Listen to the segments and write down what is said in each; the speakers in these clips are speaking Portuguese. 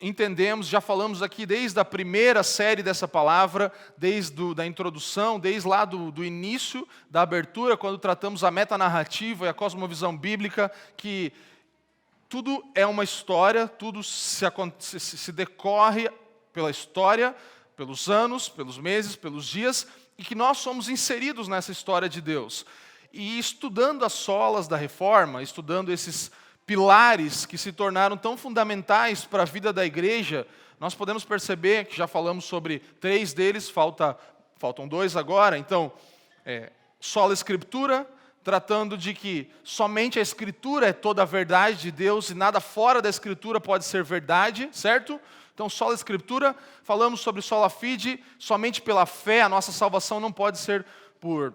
entendemos, já falamos aqui desde a primeira série dessa palavra, desde da introdução, desde lá do início da abertura, quando tratamos a metanarrativa e a cosmovisão bíblica, que tudo é uma história, tudo se decorre pela história, pelos anos, pelos meses, pelos dias, e que nós somos inseridos nessa história de Deus. E estudando as solas da reforma, estudando esses pilares que se tornaram tão fundamentais para a vida da igreja, nós podemos perceber que já falamos sobre 3 deles, faltam 2 agora. Então, sola Escritura, tratando de que somente a Escritura é toda a verdade de Deus e nada fora da Escritura pode ser verdade, certo? Então, sola Escritura, falamos sobre sola fide, somente pela fé, a nossa salvação não pode ser por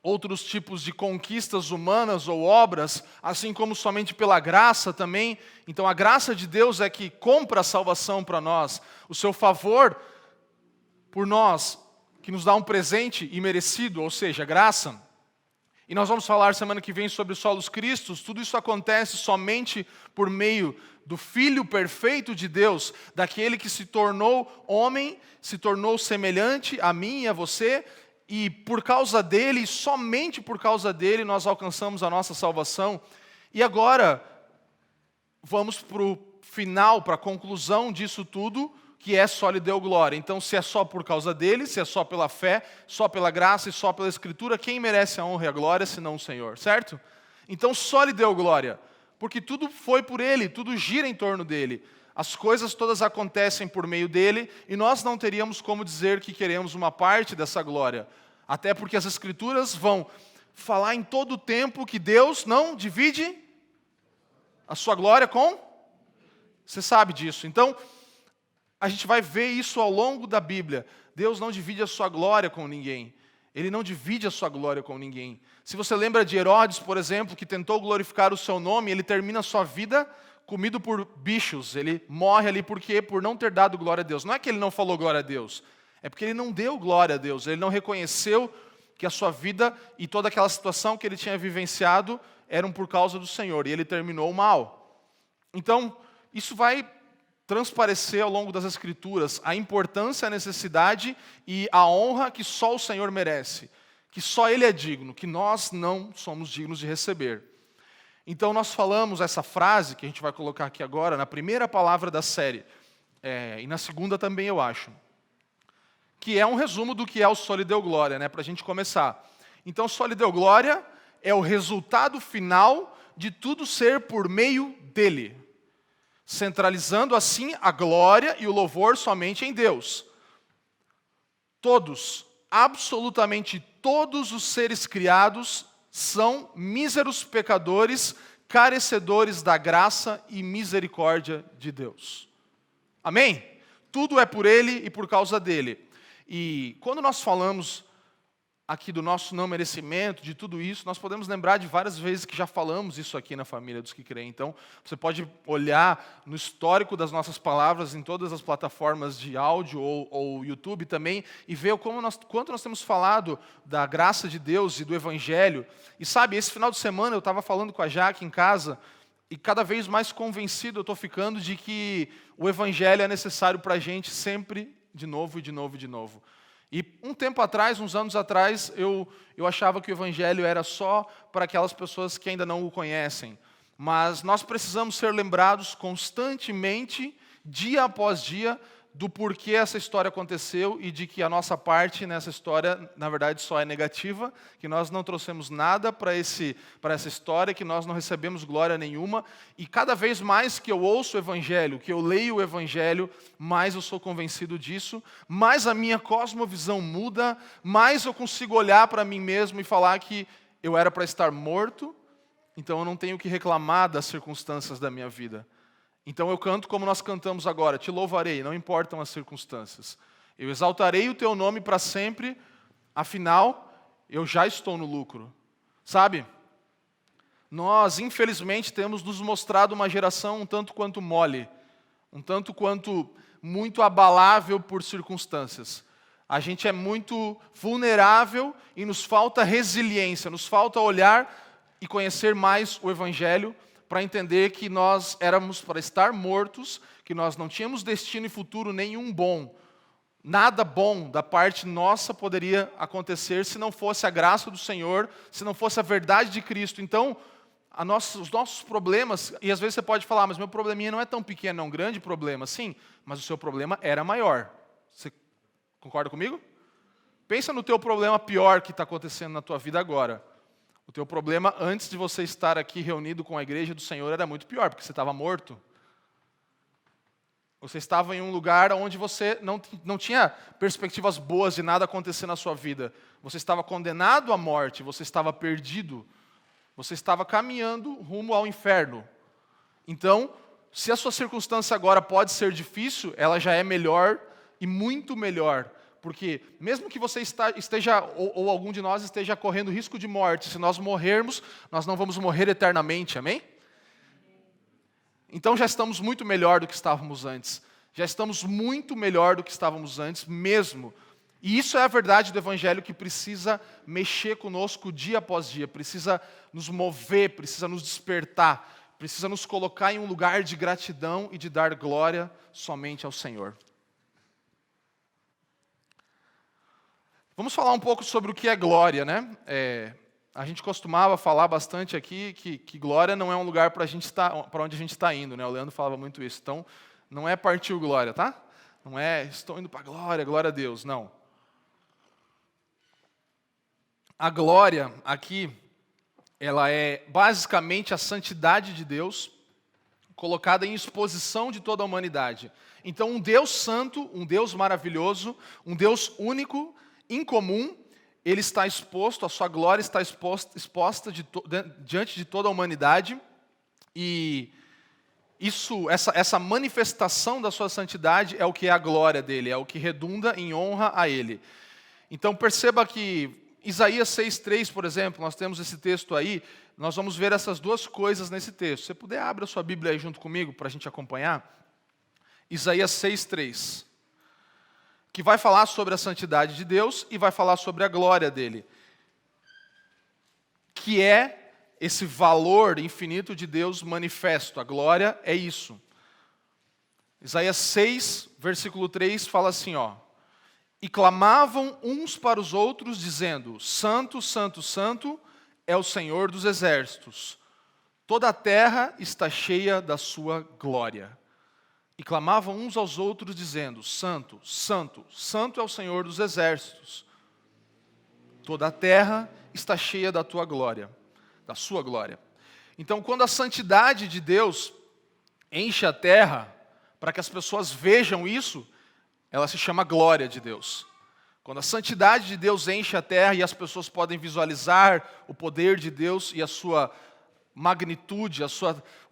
outros tipos de conquistas humanas ou obras, assim como somente pela graça também. Então, a graça de Deus é que compra a salvação para nós, o seu favor por nós, que nos dá um presente imerecido, ou seja, graça. E nós vamos falar semana que vem sobre solos Cristos. Tudo isso acontece somente por meio do Filho perfeito de Deus, daquele que se tornou homem, se tornou semelhante a mim e a você, e por causa dele, somente por causa dele, nós alcançamos a nossa salvação. E agora, vamos para o final, para a conclusão disso tudo, que é só lhe deu glória. Então, se é só por causa dele, se é só pela fé, só pela graça e só pela Escritura, quem merece a honra e a glória, senão o Senhor, certo? Então, só lhe deu glória, porque tudo foi por ele, tudo gira em torno dele. As coisas todas acontecem por meio dele, e nós não teríamos como dizer que queremos uma parte dessa glória. Até porque as Escrituras vão falar em todo o tempo que Deus não divide a sua glória com... Você sabe disso. Então, a gente vai ver isso ao longo da Bíblia. Deus não divide a sua glória com ninguém. Ele não divide a sua glória com ninguém. Se você lembra de Herodes, por exemplo, que tentou glorificar o seu nome, ele termina a sua vida comido por bichos. Ele morre ali por quê? Por não ter dado glória a Deus. Não é que ele não falou glória a Deus, é porque ele não deu glória a Deus. Ele não reconheceu que a sua vida e toda aquela situação que ele tinha vivenciado eram por causa do Senhor, e ele terminou mal. Então, isso vai transparecer ao longo das Escrituras a importância, a necessidade e a honra que só o Senhor merece, que só Ele é digno, que nós não somos dignos de receber. Então nós falamos essa frase, que a gente vai colocar aqui agora, na primeira palavra da série, e na segunda também eu acho, que é um resumo do que é o só lhe deu glória, né, para a gente começar. Então só lhe deu glória é o resultado final de tudo ser por meio dele, centralizando assim a glória e o louvor somente em Deus. Todos, absolutamente todos os seres criados são míseros pecadores, carecedores da graça e misericórdia de Deus. Amém? Tudo é por Ele e por causa dele. E quando nós falamos aqui do nosso não merecimento, de tudo isso, nós podemos lembrar de várias vezes que já falamos isso aqui na família dos que creem. Então, você pode olhar no histórico das nossas palavras em todas as plataformas de áudio ou YouTube também e ver quanto nós temos falado da graça de Deus e do Evangelho. E sabe, esse final de semana eu estava falando com a Jaque em casa e cada vez mais convencido eu estou ficando de que o Evangelho é necessário para a gente sempre, de novo e de novo e de novo. E um tempo atrás, uns anos atrás, eu achava que o Evangelho era só para aquelas pessoas que ainda não o conhecem. Mas nós precisamos ser lembrados constantemente, dia após dia, do porquê essa história aconteceu e de que a nossa parte nessa história, na verdade, só é negativa, que nós não trouxemos nada para essa história, que nós não recebemos glória nenhuma. E cada vez mais que eu ouço o Evangelho, que eu leio o Evangelho, mais eu sou convencido disso, mais a minha cosmovisão muda, mais eu consigo olhar para mim mesmo e falar que eu era para estar morto, então eu não tenho que reclamar das circunstâncias da minha vida. Então eu canto como nós cantamos agora, te louvarei, não importam as circunstâncias. Eu exaltarei o teu nome para sempre, afinal, eu já estou no lucro. Sabe? Nós, infelizmente, temos nos mostrado uma geração um tanto quanto mole, um tanto quanto muito abalável por circunstâncias. A gente é muito vulnerável e nos falta resiliência, nos falta olhar e conhecer mais o Evangelho para entender que nós éramos para estar mortos, que nós não tínhamos destino e futuro nenhum bom. Nada bom da parte nossa poderia acontecer se não fosse a graça do Senhor, se não fosse a verdade de Cristo. Então, os nossos problemas, e às vezes você pode falar, mas meu probleminha não é tão pequeno, é um grande problema. Sim, mas o seu problema era maior. Você concorda comigo? Pensa no teu problema pior que está acontecendo na tua vida agora. O teu problema antes de você estar aqui reunido com a igreja do Senhor era muito pior, porque você estava morto. Você estava em um lugar onde você não tinha perspectivas boas de nada acontecer na sua vida. Você estava condenado à morte, você estava perdido. Você estava caminhando rumo ao inferno. Então, se a sua circunstância agora pode ser difícil, ela já é melhor e muito melhor. Porque mesmo que você esteja, ou algum de nós esteja correndo risco de morte, se nós morrermos, nós não vamos morrer eternamente, amém? Então já estamos muito melhor do que estávamos antes. Já estamos muito melhor do que estávamos antes mesmo. E isso é a verdade do Evangelho que precisa mexer conosco dia após dia. Precisa nos mover, precisa nos despertar. Precisa nos colocar em um lugar de gratidão e de dar glória somente ao Senhor. Vamos falar um pouco sobre o que é glória, né? A gente costumava falar bastante aqui que glória não é um lugar para onde a gente está indo, né? O Leandro falava muito isso. Então, não é partiu glória, tá? Não é estou indo para a glória a Deus, não. A glória aqui, ela é basicamente a santidade de Deus colocada em exposição de toda a humanidade. Então, um Deus santo, um Deus maravilhoso, um Deus único, incomum, ele está exposto, a sua glória está exposta diante de toda a humanidade, e essa manifestação da sua santidade é o que é a glória dele, é o que redunda em honra a ele. Então perceba que Isaías 6,3, por exemplo, nós temos esse texto aí, nós vamos ver essas duas coisas nesse texto. Se você puder, abra a sua Bíblia aí junto comigo para a gente acompanhar. Isaías 6,3. Que vai falar sobre a santidade de Deus e vai falar sobre a glória dele, que é esse valor infinito de Deus manifesto. A glória é isso. Isaías 6, versículo 3, fala assim, ó: e clamavam uns para os outros, dizendo, Santo, Santo, Santo é o Senhor dos exércitos, toda a terra está cheia da sua glória. E clamavam uns aos outros, dizendo, Santo, Santo, Santo é o Senhor dos exércitos. Toda a terra está cheia da tua glória, da sua glória. Então, quando a santidade de Deus enche a terra, para que as pessoas vejam isso, ela se chama glória de Deus. Quando a santidade de Deus enche a terra e as pessoas podem visualizar o poder de Deus e a sua magnitude, os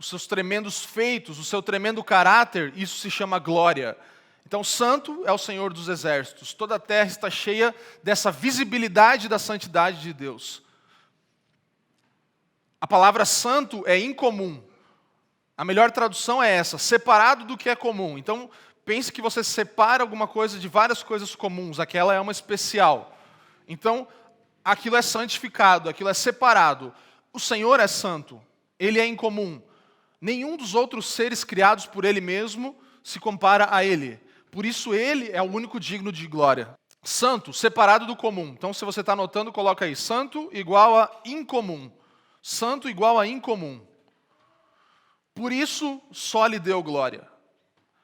seus tremendos feitos, o seu tremendo caráter, isso se chama glória. Então, santo é o Senhor dos exércitos. Toda a terra está cheia dessa visibilidade da santidade de Deus. A palavra santo é incomum. A melhor tradução é essa, separado do que é comum. Então, pense que você separa alguma coisa de várias coisas comuns, aquela é uma especial. Então, aquilo é santificado, aquilo é separado. O Senhor é santo, Ele é incomum. Nenhum dos outros seres criados por Ele mesmo se compara a Ele. Por isso Ele é o único digno de glória. Santo, separado do comum. Então se você está anotando, coloca aí. Santo igual a incomum. Santo igual a incomum. Por isso só lhe deu glória.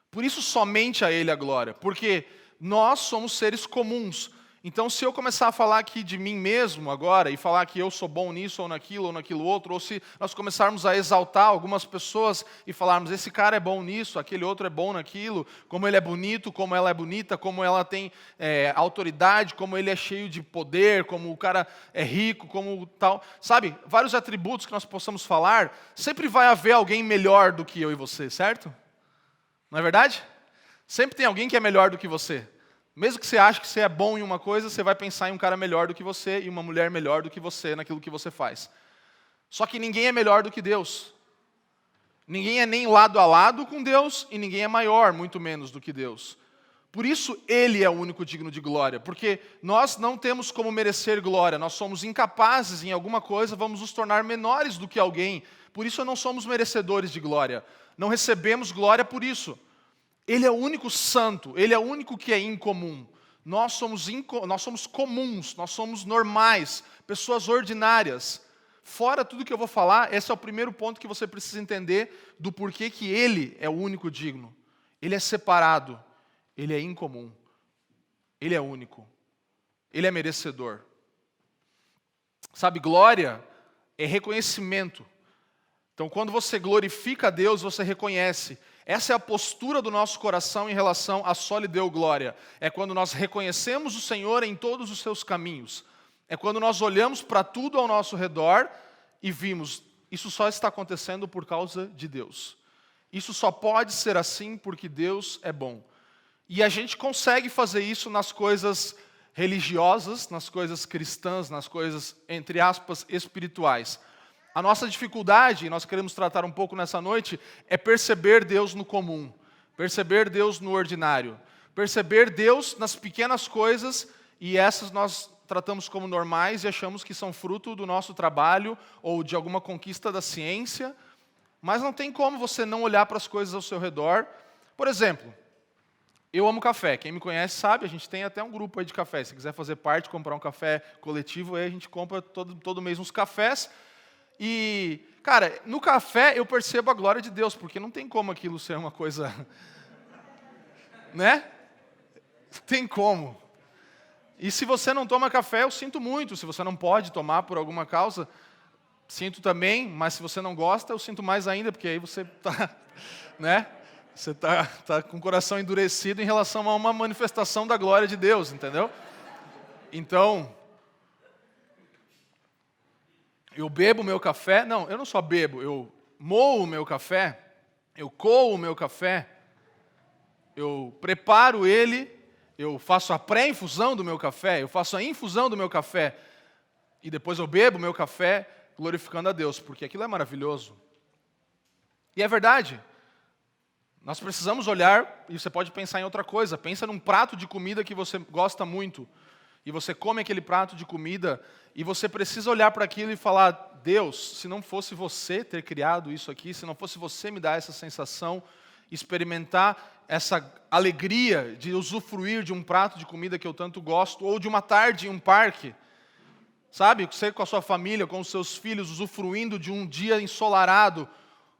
Por isso somente a Ele a glória. Porque nós somos seres comuns. Então, se eu começar a falar aqui de mim mesmo agora, e falar que eu sou bom nisso ou naquilo outro, ou se nós começarmos a exaltar algumas pessoas e falarmos, esse cara é bom nisso, aquele outro é bom naquilo, como ele é bonito, como ela é bonita, como ela tem autoridade, como ele é cheio de poder, como o cara é rico, como tal, sabe? Vários atributos que nós possamos falar, sempre vai haver alguém melhor do que eu e você, certo? Não é verdade? Sempre tem alguém que é melhor do que você. Mesmo que você ache que você é bom em uma coisa, você vai pensar em um cara melhor do que você e uma mulher melhor do que você naquilo que você faz. Só que ninguém é melhor do que Deus. Ninguém é nem lado a lado com Deus e ninguém é maior, muito menos do que Deus. Por isso, Ele é o único digno de glória, porque nós não temos como merecer glória, nós somos incapazes em alguma coisa, vamos nos tornar menores do que alguém, Por isso não somos merecedores de glória. Não recebemos glória por isso. Ele é o único santo, Ele é o único que é incomum. Nós somos comuns, nós somos normais, pessoas ordinárias. Fora tudo que eu vou falar, esse é o primeiro ponto que você precisa entender do porquê que Ele é o único digno. Ele é separado, Ele é incomum, Ele é único, Ele é merecedor. Sabe, glória é reconhecimento. Então, quando você glorifica a Deus, você reconhece. Essa é a postura do nosso coração em relação a só lhe deu glória. É quando nós reconhecemos o Senhor em todos os seus caminhos. É quando nós olhamos para tudo ao nosso redor e vimos, isso só está acontecendo por causa de Deus. Isso só pode ser assim porque Deus é bom. E a gente consegue fazer isso nas coisas religiosas, nas coisas cristãs, nas coisas, entre aspas, espirituais. A nossa dificuldade, e nós queremos tratar um pouco nessa noite, é perceber Deus no comum, perceber Deus no ordinário, perceber Deus nas pequenas coisas, e essas nós tratamos como normais e achamos que são fruto do nosso trabalho ou de alguma conquista da ciência, mas não tem como você não olhar para as coisas ao seu redor. Por exemplo, eu amo café. Quem me conhece sabe, a gente tem até um grupo aí de café. Se quiser fazer parte, comprar um café coletivo, aí a gente compra todo mês uns cafés. E, cara, no café eu percebo a glória de Deus, porque não tem como aquilo ser uma coisa, né? Tem como. E se você não toma café, eu sinto muito. Se você não pode tomar por alguma causa, sinto também. Mas se você não gosta, eu sinto mais ainda, porque aí você está, né? Você tá com o coração endurecido em relação a uma manifestação da glória de Deus, entendeu? Então, eu bebo o meu café. Não, eu não só bebo, eu moo o meu café, eu coo o meu café, eu preparo ele, eu faço a pré-infusão do meu café, eu faço a infusão do meu café, e depois eu bebo o meu café glorificando a Deus, porque aquilo é maravilhoso. E é verdade. Nós precisamos olhar, e você pode pensar em outra coisa, pensa num prato de comida que você gosta muito, e você come aquele prato de comida, e você precisa olhar para aquilo e falar, Deus, se não fosse você ter criado isso aqui, se não fosse você me dar essa sensação, experimentar essa alegria de usufruir de um prato de comida que eu tanto gosto, ou de uma tarde em um parque, sabe, você com a sua família, com os seus filhos, usufruindo de um dia ensolarado,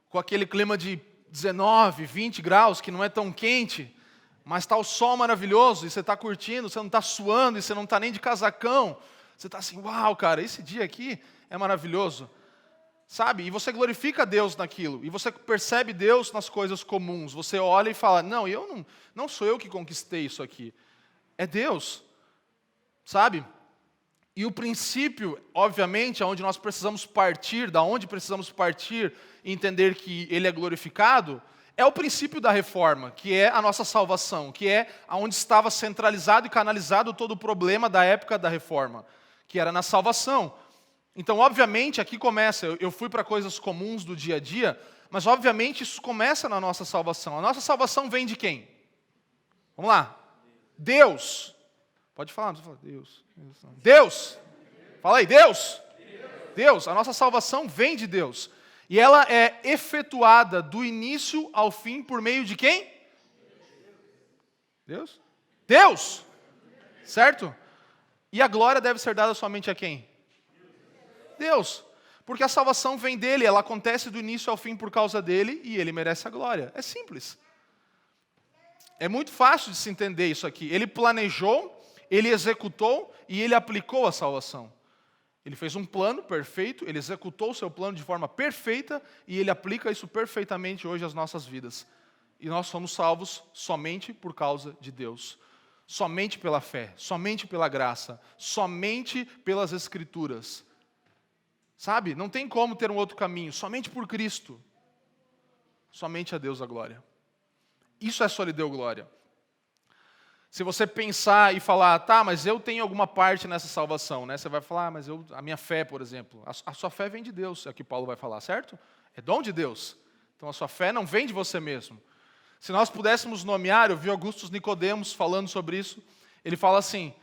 com aquele clima de 19, 20 graus, que não é tão quente, mas está o sol maravilhoso, e você está curtindo, você não está suando, e você não está nem de casacão, você está assim, uau, cara, esse dia aqui é maravilhoso, sabe? E você glorifica Deus naquilo, e você percebe Deus nas coisas comuns, você olha e fala, não, não sou eu que conquistei isso aqui, é Deus, sabe? E o princípio, obviamente, aonde nós precisamos partir, da onde precisamos partir e entender que Ele é glorificado, é o princípio da reforma, que é a nossa salvação, que é aonde estava centralizado e canalizado todo o problema da época da reforma, que era na salvação. Então, obviamente, aqui começa, eu fui para coisas comuns do dia a dia, mas obviamente isso começa na nossa salvação. A nossa salvação vem de quem? Vamos lá. Deus. Pode falar, não precisa falar. Deus. Deus. Fala aí, Deus. Deus. A nossa salvação vem de Deus. E ela é efetuada do início ao fim por meio de quem? Deus? Deus! Certo? E a glória deve ser dada somente a quem? Deus. Porque a salvação vem dele, ela acontece do início ao fim por causa dele e ele merece a glória. É simples. É muito fácil de se entender isso aqui. Ele planejou, ele executou e ele aplicou a salvação. Ele fez um plano perfeito, ele executou o seu plano de forma perfeita e ele aplica isso perfeitamente hoje às nossas vidas. E nós somos salvos somente por causa de Deus. Somente pela fé, somente pela graça, somente pelas Escrituras. Sabe? Não tem como ter um outro caminho, somente por Cristo. Somente a Deus a glória. Isso é só lhe deu glória. Se você pensar e falar, tá, mas eu tenho alguma parte nessa salvação, né? Você vai falar, mas a minha fé, por exemplo, a sua fé vem de Deus, é o que Paulo vai falar, certo? É dom de Deus. Então a sua fé não vem de você mesmo. Se nós pudéssemos nomear, eu vi Augustus Nicodemos falando sobre isso, ele fala assim,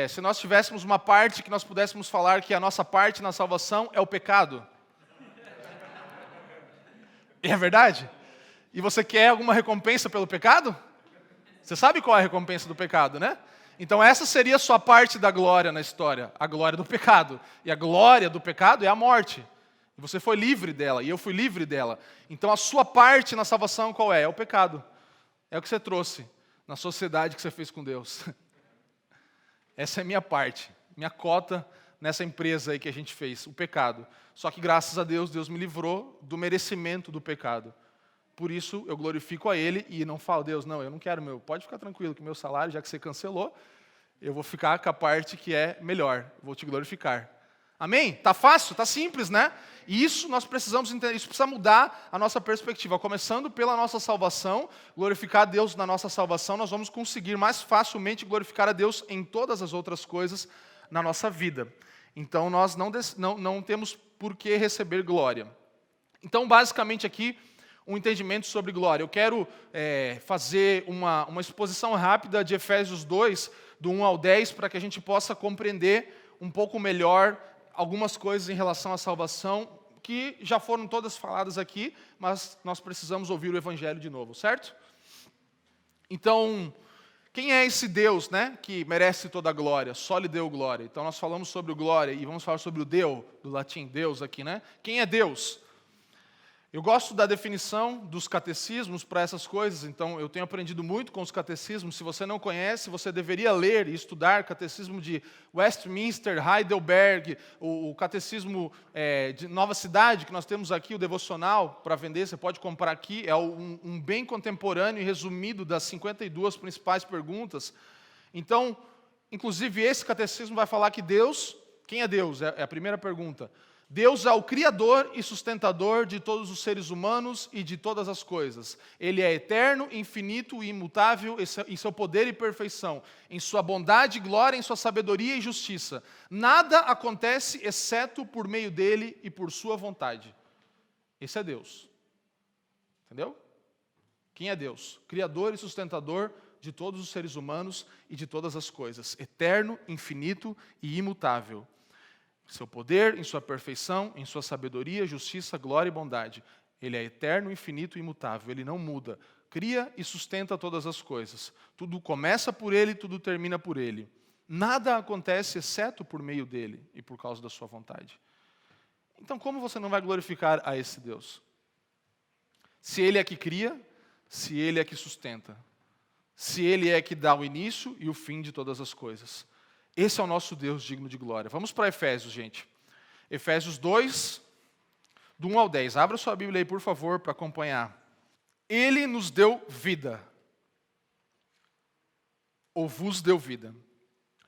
se nós tivéssemos uma parte que nós pudéssemos falar que a nossa parte na salvação é o pecado. E é verdade? E você quer alguma recompensa pelo pecado? Você sabe qual é a recompensa do pecado, né? Então essa seria a sua parte da glória na história, a glória do pecado. E a glória do pecado é a morte. E você foi livre dela, e eu fui livre dela. Então a sua parte na salvação qual é? É o pecado. É o que você trouxe na sociedade que você fez com Deus. Essa é a minha parte, minha cota nessa empresa aí que a gente fez, o pecado. Só que graças a Deus, Deus me livrou do merecimento do pecado. Por isso eu glorifico a Ele e não falo, Deus, não, eu não quero meu, pode ficar tranquilo que meu salário, já que você cancelou, eu vou ficar com a parte que é melhor, vou te glorificar. Amém? Tá fácil? Tá simples, né? E isso nós precisamos entender, isso precisa mudar a nossa perspectiva. Começando pela nossa salvação, glorificar a Deus na nossa salvação, nós vamos conseguir mais facilmente glorificar a Deus em todas as outras coisas na nossa vida. Então nós não temos por que receber glória. Então basicamente aqui, um entendimento sobre glória. Eu quero fazer uma exposição rápida de Efésios 2, do 1 ao 10, para que a gente possa compreender um pouco melhor algumas coisas em relação à salvação, que já foram todas faladas aqui, mas nós precisamos ouvir o Evangelho de novo, certo? Então, quem é esse Deus, né, que merece toda a glória? Só lhe deu glória. Então nós falamos sobre o glória e vamos falar sobre o Deu, do latim Deus aqui, né? Quem é Deus? Eu gosto da definição dos catecismos para essas coisas, então eu tenho aprendido muito com os catecismos. Se você não conhece, você deveria ler e estudar o catecismo de Westminster, Heidelberg, o catecismo de Nova Cidade, que nós temos aqui, o devocional, para vender, você pode comprar aqui. É um bem contemporâneo e resumido das 52 principais perguntas. Então, inclusive, esse catecismo vai falar que Deus, quem é Deus? É a primeira pergunta. Deus é o Criador e sustentador de todos os seres humanos e de todas as coisas. Ele é eterno, infinito e imutável em seu poder e perfeição, em sua bondade, glória, em sua sabedoria e justiça. Nada acontece exceto por meio dele e por sua vontade. Esse é Deus. Entendeu? Quem é Deus? Criador e sustentador de todos os seres humanos e de todas as coisas. Eterno, infinito e imutável. Em seu poder, em sua perfeição, em sua sabedoria, justiça, glória e bondade. Ele é eterno, infinito e imutável. Ele não muda. Cria e sustenta todas as coisas. Tudo começa por Ele, tudo termina por Ele. Nada acontece exceto por meio dEle e por causa da sua vontade. Então, como você não vai glorificar a esse Deus? Se Ele é que cria, se Ele é que sustenta. Se Ele é que dá o início e o fim de todas as coisas. Esse é o nosso Deus digno de glória. Vamos para Efésios, gente. Efésios 2, do 1 ao 10. Abra sua Bíblia aí, por favor, para acompanhar. Ele nos deu vida. Ou vos deu vida.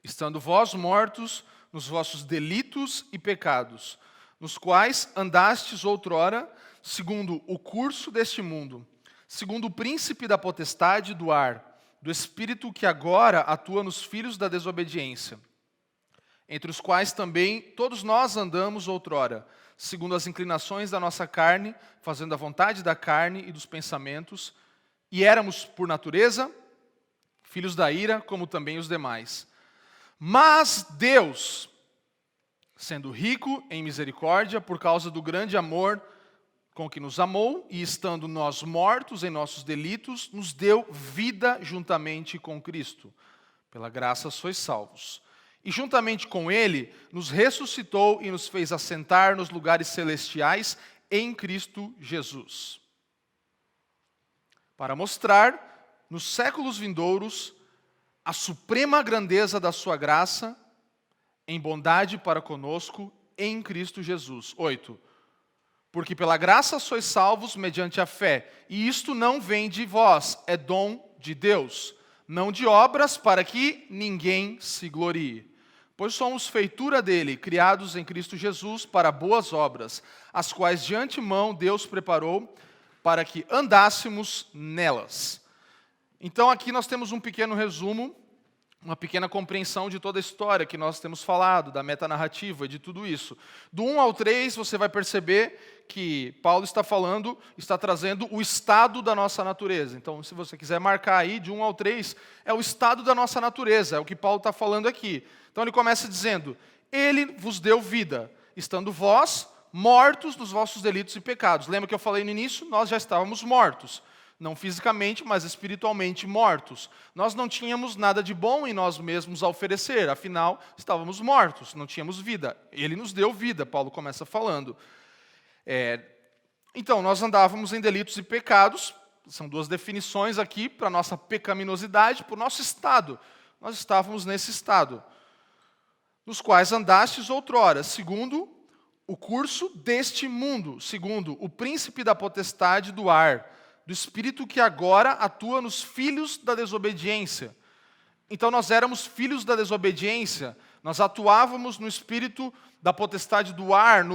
Estando vós mortos nos vossos delitos e pecados, nos quais andastes outrora, segundo o curso deste mundo, segundo o príncipe da potestade do ar, do Espírito que agora atua nos filhos da desobediência, entre os quais também todos nós andamos outrora, segundo as inclinações da nossa carne, fazendo a vontade da carne e dos pensamentos, e éramos, por natureza, filhos da ira, como também os demais. Mas Deus, sendo rico em misericórdia, por causa do grande amor com que nos amou, e estando nós mortos em nossos delitos, nos deu vida juntamente com Cristo. Pela graça sois salvos. E juntamente com Ele, nos ressuscitou e nos fez assentar nos lugares celestiais em Cristo Jesus. Para mostrar, nos séculos vindouros, a suprema grandeza da sua graça, em bondade para conosco, em Cristo Jesus. 8. Porque pela graça sois salvos mediante a fé, e isto não vem de vós, é dom de Deus, não de obras para que ninguém se glorie. Pois somos feitura dele, criados em Cristo Jesus para boas obras, as quais de antemão Deus preparou para que andássemos nelas. Então aqui nós temos um pequeno resumo, uma pequena compreensão de toda a história que nós temos falado, da metanarrativa e de tudo isso. Do 1 ao 3, você vai perceber que Paulo está trazendo o estado da nossa natureza. Então, se você quiser marcar aí, de 1 ao 3, é o estado da nossa natureza, é o que Paulo está falando aqui. Então, ele começa dizendo, Ele vos deu vida, estando vós mortos nos vossos delitos e pecados. Lembra que eu falei no início? Nós já estávamos mortos. Não fisicamente, mas espiritualmente mortos. Nós não tínhamos nada de bom em nós mesmos a oferecer, afinal, estávamos mortos, não tínhamos vida. Ele nos deu vida, Paulo começa falando. Então, nós andávamos em delitos e pecados, são duas definições aqui para a nossa pecaminosidade, para o nosso estado. Nós estávamos nesse estado, nos quais andastes outrora, segundo o curso deste mundo, segundo o príncipe da potestade do ar, do espírito que agora atua nos filhos da desobediência. Então nós éramos filhos da desobediência, nós atuávamos no espírito da potestade do ar,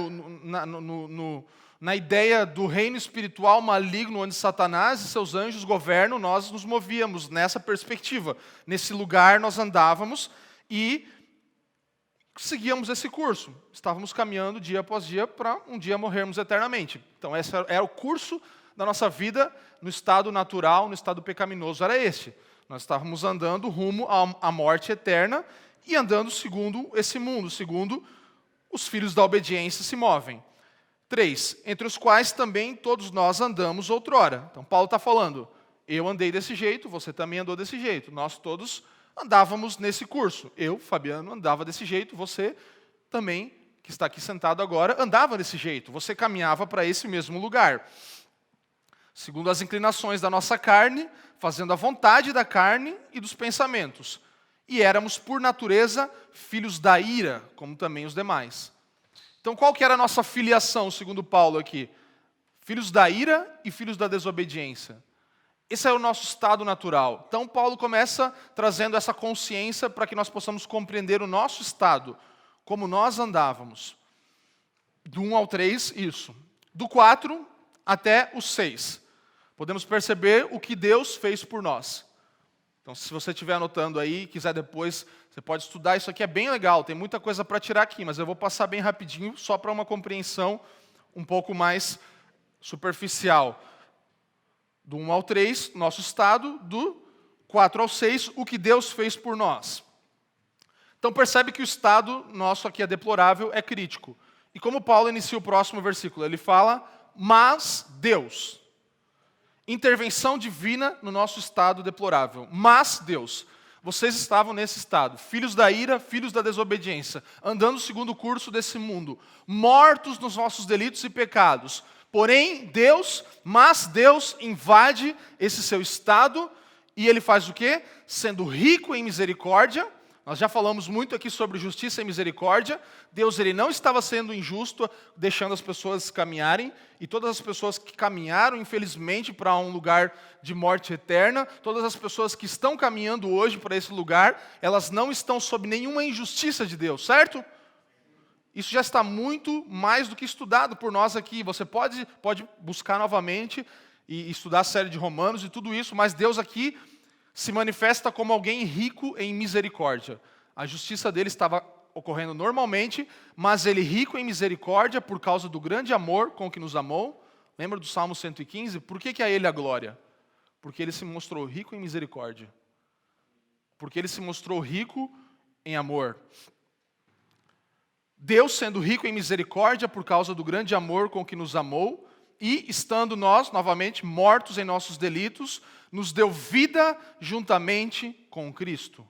na ideia do reino espiritual maligno, onde Satanás e seus anjos governam, nós nos movíamos nessa perspectiva. Nesse lugar nós andávamos e seguíamos esse curso. Estávamos caminhando dia após dia para um dia morrermos eternamente. Então esse era o curso da nossa vida no estado natural, no estado pecaminoso, era este. Nós estávamos andando rumo à morte eterna e andando segundo esse mundo, segundo os filhos da obediência se movem. 3, entre os quais também todos nós andamos outrora. Então Paulo está falando, eu andei desse jeito, você também andou desse jeito. Nós todos andávamos nesse curso. Eu, Fabiano, andava desse jeito, você também, que está aqui sentado agora, andava desse jeito. Você caminhava para esse mesmo lugar. Segundo as inclinações da nossa carne, fazendo a vontade da carne e dos pensamentos. E éramos, por natureza, filhos da ira, como também os demais. Então, qual que era a nossa filiação, segundo Paulo aqui? Filhos da ira e filhos da desobediência. Esse é o nosso estado natural. Então, Paulo começa trazendo essa consciência para que nós possamos compreender o nosso estado, como nós andávamos. Do 1 ao 3, isso. Do 4 até o 6. Podemos perceber o que Deus fez por nós. Então, se você estiver anotando aí e quiser depois, você pode estudar. Isso aqui é bem legal, tem muita coisa para tirar aqui, mas eu vou passar bem rapidinho, só para uma compreensão um pouco mais superficial. Do 1 ao 3, nosso estado. Do 4 ao 6, o que Deus fez por nós. Então, percebe que o estado nosso aqui é deplorável, é crítico. E como Paulo inicia o próximo versículo? Ele fala, mas Deus. Intervenção divina no nosso estado deplorável. Mas Deus, vocês estavam nesse estado, filhos da ira, filhos da desobediência, andando segundo o curso desse mundo, mortos nos nossos delitos e pecados. Porém, Deus invade esse seu estado e ele faz o quê? Sendo rico em misericórdia. Nós já falamos muito aqui sobre justiça e misericórdia. Deus ele não estava sendo injusto, deixando as pessoas caminharem. E todas as pessoas que caminharam, infelizmente, para um lugar de morte eterna, todas as pessoas que estão caminhando hoje para esse lugar, elas não estão sob nenhuma injustiça de Deus, certo? Isso já está muito mais do que estudado por nós aqui. Você pode buscar novamente e estudar a série de Romanos e tudo isso, mas Deus aqui se manifesta como alguém rico em misericórdia. A justiça dele estava ocorrendo normalmente, mas ele rico em misericórdia por causa do grande amor com que nos amou. Lembra do Salmo 115? Por que a ele a glória? Porque ele se mostrou rico em misericórdia. Porque ele se mostrou rico em amor. Deus sendo rico em misericórdia por causa do grande amor com que nos amou, e estando nós, novamente, mortos em nossos delitos, nos deu vida juntamente com Cristo.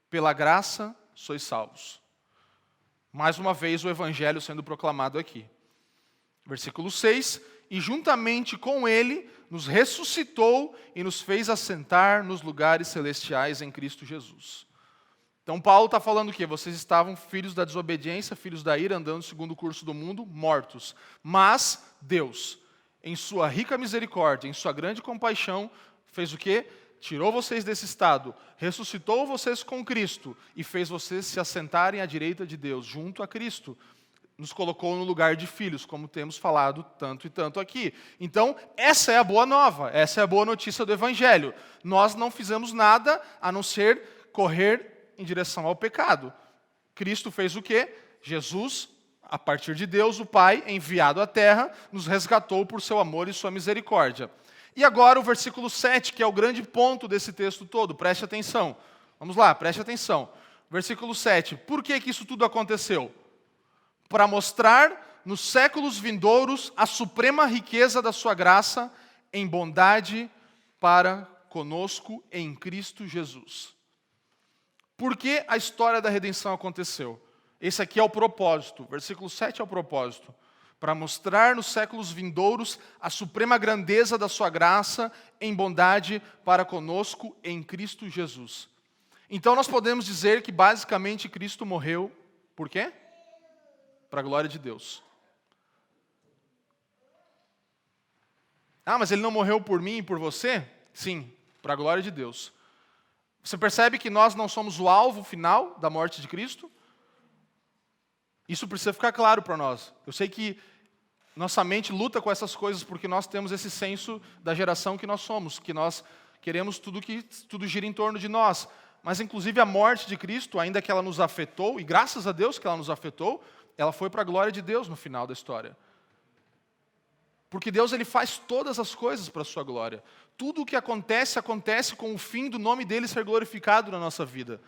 Pela graça sois salvos. Mais uma vez o evangelho sendo proclamado aqui. Versículo 6, e juntamente com ele nos ressuscitou e nos fez assentar nos lugares celestiais em Cristo Jesus. Então Paulo está falando o quê? Vocês estavam filhos da desobediência, filhos da ira, andando segundo o curso do mundo, mortos. Mas Deus, em sua rica misericórdia, em sua grande compaixão, fez o quê? Tirou vocês desse estado, ressuscitou vocês com Cristo e fez vocês se assentarem à direita de Deus, junto a Cristo. Nos colocou no lugar de filhos, como temos falado tanto e tanto aqui. Então, essa é a boa nova, essa é a boa notícia do Evangelho. Nós não fizemos nada a não ser correr em direção ao pecado. Cristo fez o quê? Jesus, a partir de Deus, o Pai, enviado à terra, nos resgatou por seu amor e sua misericórdia. E agora o versículo 7, que é o grande ponto desse texto todo, preste atenção. Vamos lá, preste atenção. Versículo 7, por que isso tudo aconteceu? Para mostrar nos séculos vindouros a suprema riqueza da sua graça em bondade para conosco em Cristo Jesus. Por que a história da redenção aconteceu? Esse aqui é o propósito, versículo 7 é o propósito. Para mostrar nos séculos vindouros a suprema grandeza da sua graça em bondade para conosco em Cristo Jesus. Então nós podemos dizer que basicamente Cristo morreu, por quê? Para a glória de Deus. Ah, mas ele não morreu por mim e por você? Sim, para a glória de Deus. Você percebe que nós não somos o alvo final da morte de Cristo? Isso precisa ficar claro para nós. Eu sei que nossa mente luta com essas coisas porque nós temos esse senso da geração que nós somos, que nós queremos tudo gira em torno de nós. Mas inclusive a morte de Cristo, ainda que ela nos afetou, e graças a Deus que ela nos afetou, ela foi para a glória de Deus no final da história. Porque Deus ele faz todas as coisas para a sua glória. Tudo o que acontece, acontece com o fim do nome dele ser glorificado na nossa vida.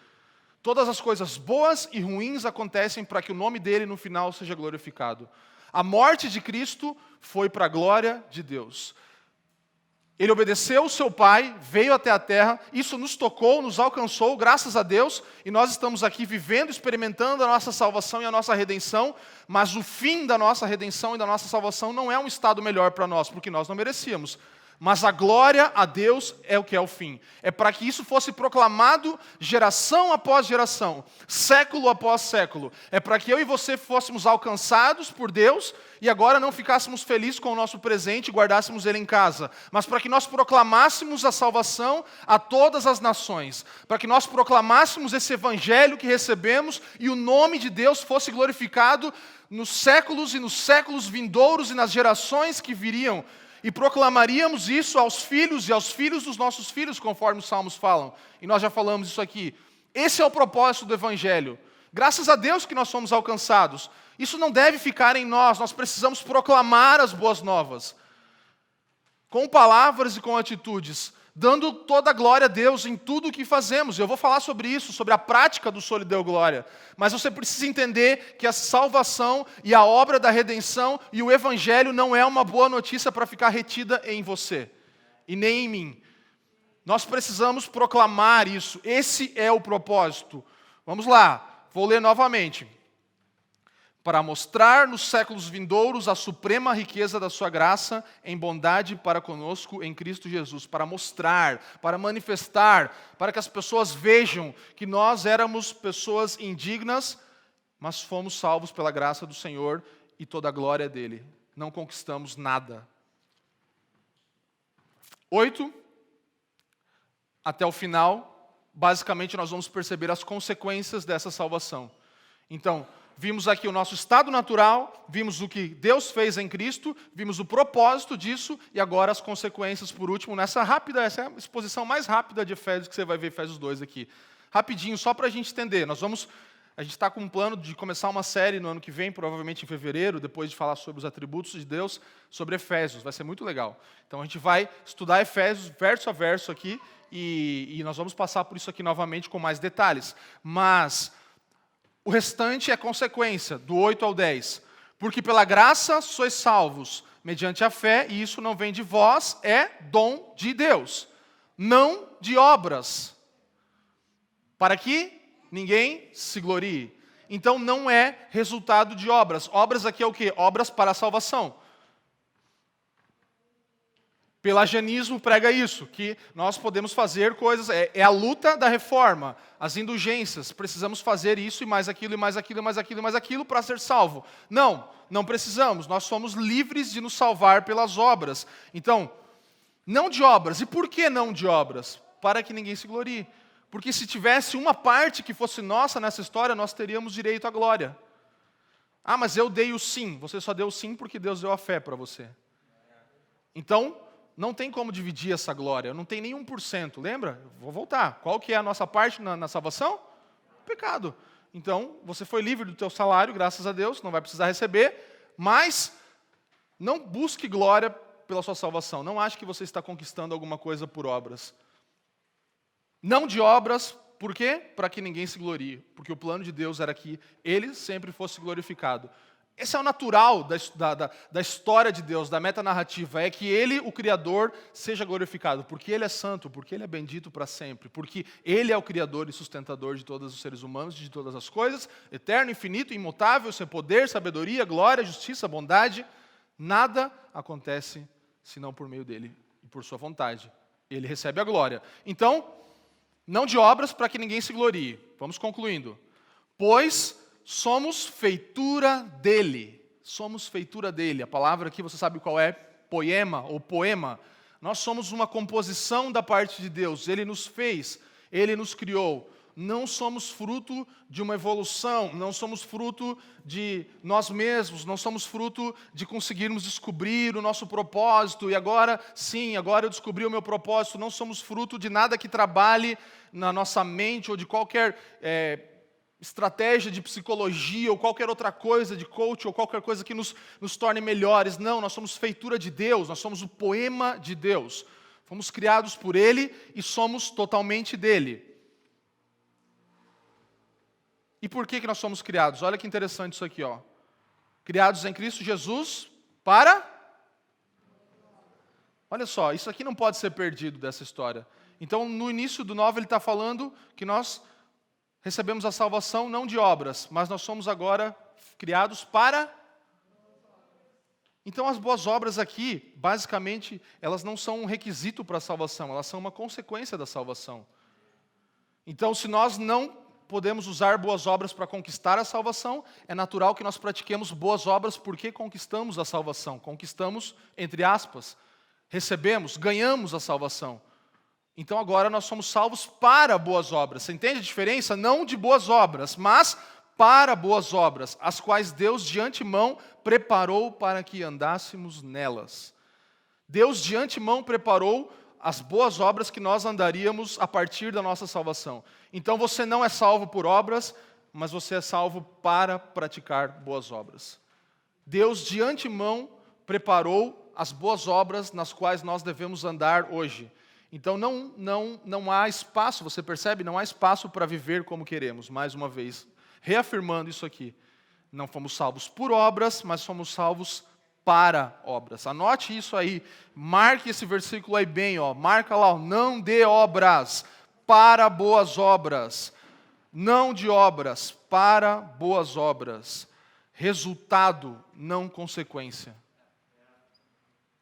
Todas as coisas boas e ruins acontecem para que o nome dele no final seja glorificado. A morte de Cristo foi para a glória de Deus. Ele obedeceu o seu Pai, veio até a terra, isso nos tocou, nos alcançou, graças a Deus, e nós estamos aqui vivendo, experimentando a nossa salvação e a nossa redenção, mas o fim da nossa redenção e da nossa salvação não é um estado melhor para nós, porque nós não merecíamos. Mas a glória a Deus é o que é o fim. É para que isso fosse proclamado geração após geração, século após século. É para que eu e você fôssemos alcançados por Deus e agora não ficássemos felizes com o nosso presente e guardássemos ele em casa. Mas para que nós proclamássemos a salvação a todas as nações. Para que nós proclamássemos esse evangelho que recebemos e o nome de Deus fosse glorificado nos séculos e nos séculos vindouros e nas gerações que viriam. E proclamaríamos isso aos filhos e aos filhos dos nossos filhos, conforme os salmos falam. E nós já falamos isso aqui. Esse é o propósito do Evangelho. Graças a Deus que nós somos alcançados. Isso não deve ficar em nós precisamos proclamar as boas novas. Com palavras e com atitudes. Dando toda a glória a Deus em tudo o que fazemos. Eu vou falar sobre isso, sobre a prática do Só lhe deu glória. Mas você precisa entender que a salvação e a obra da redenção e o Evangelho não é uma boa notícia para ficar retida em você. E nem em mim. Nós precisamos proclamar isso. Esse é o propósito. Vamos lá, vou ler novamente. Para mostrar nos séculos vindouros a suprema riqueza da sua graça em bondade para conosco em Cristo Jesus. Para mostrar, para manifestar, para que as pessoas vejam que nós éramos pessoas indignas, mas fomos salvos pela graça do Senhor e toda a glória dele. Não conquistamos nada. 8, até o final, basicamente nós vamos perceber as consequências dessa salvação. Então, vimos aqui o nosso estado natural, vimos o que Deus fez em Cristo, vimos o propósito disso e agora as consequências por último essa é a exposição mais rápida de Efésios que você vai ver Efésios 2 aqui. Rapidinho, só para a gente entender. A gente está com um plano de começar uma série no ano que vem, provavelmente em fevereiro, depois de falar sobre os atributos de Deus, sobre Efésios. Vai ser muito legal. Então a gente vai estudar Efésios verso a verso aqui e nós vamos passar por isso aqui novamente com mais detalhes. Mas o restante é consequência, do 8 ao 10. Porque pela graça sois salvos, mediante a fé, e isso não vem de vós, é dom de Deus, não de obras, para que ninguém se glorie. Então não é resultado de obras. Obras aqui é o quê? Obras para a salvação. Pelagianismo prega isso, que nós podemos fazer coisas, é a luta da reforma, as indulgências, precisamos fazer isso e mais aquilo, e mais aquilo, e mais aquilo, e mais aquilo para ser salvo. Não precisamos, nós somos livres de nos salvar pelas obras. Então, não de obras. E por que não de obras? Para que ninguém se glorie. Porque se tivesse uma parte que fosse nossa nessa história, nós teríamos direito à glória. Ah, mas eu dei o sim. Você só deu o sim porque Deus deu a fé para você. Então, não tem como dividir essa glória, não tem nem 1%, lembra? Vou voltar. Qual que é a nossa parte na salvação? Pecado. Então, você foi livre do teu salário, graças a Deus, não vai precisar receber, mas não busque glória pela sua salvação. Não ache que você está conquistando alguma coisa por obras. Não de obras, por quê? Para que ninguém se glorie. Porque o plano de Deus era que ele sempre fosse glorificado. Esse é o natural da história de Deus, da metanarrativa, é que Ele, o Criador, seja glorificado, porque Ele é santo, porque Ele é bendito para sempre, porque Ele é o Criador e sustentador de todos os seres humanos, de todas as coisas, eterno, infinito, imutável, sem poder, sabedoria, glória, justiça, bondade. Nada acontece senão por meio dEle e por sua vontade. Ele recebe a glória. Então, não de obras para que ninguém se glorie. Vamos concluindo. Pois somos feitura dele. Somos feitura dele. A palavra aqui você sabe qual é? Poema ou poema. Nós somos uma composição da parte de Deus. Ele nos fez, Ele nos criou. Não somos fruto de uma evolução, não somos fruto de nós mesmos, não somos fruto de conseguirmos descobrir o nosso propósito. E agora, sim, agora eu descobri o meu propósito. Não somos fruto de nada que trabalhe na nossa mente ou de qualquer estratégia de psicologia ou qualquer outra coisa, de coach ou qualquer coisa que nos torne melhores. Não, nós somos feitura de Deus, nós somos o poema de Deus. Fomos criados por Ele e somos totalmente dele. E por que nós somos criados? Olha que interessante isso aqui, ó. Criados em Cristo Jesus para... Olha só, isso aqui não pode ser perdido dessa história. Então, no início do 9, ele está falando que nós recebemos a salvação não de obras, mas nós somos agora criados para... Então as boas obras aqui, basicamente, elas não são um requisito para a salvação, elas são uma consequência da salvação. Então se nós não podemos usar boas obras para conquistar a salvação, é natural que nós pratiquemos boas obras porque conquistamos a salvação. Conquistamos, entre aspas, recebemos, ganhamos a salvação. Então agora nós somos salvos para boas obras. Você entende a diferença? Não de boas obras, mas para boas obras, as quais Deus de antemão preparou para que andássemos nelas. Deus de antemão preparou as boas obras que nós andaríamos a partir da nossa salvação. Então você não é salvo por obras, mas você é salvo para praticar boas obras. Deus de antemão preparou as boas obras nas quais nós devemos andar hoje. Então não há espaço, você percebe? Não há espaço para viver como queremos, mais uma vez. Reafirmando isso aqui. Não fomos salvos por obras, mas somos salvos para obras. Anote isso aí. Marque esse versículo aí bem, ó. Marca lá, ó. Não de obras, para boas obras. Não de obras, para boas obras. Resultado, não consequência.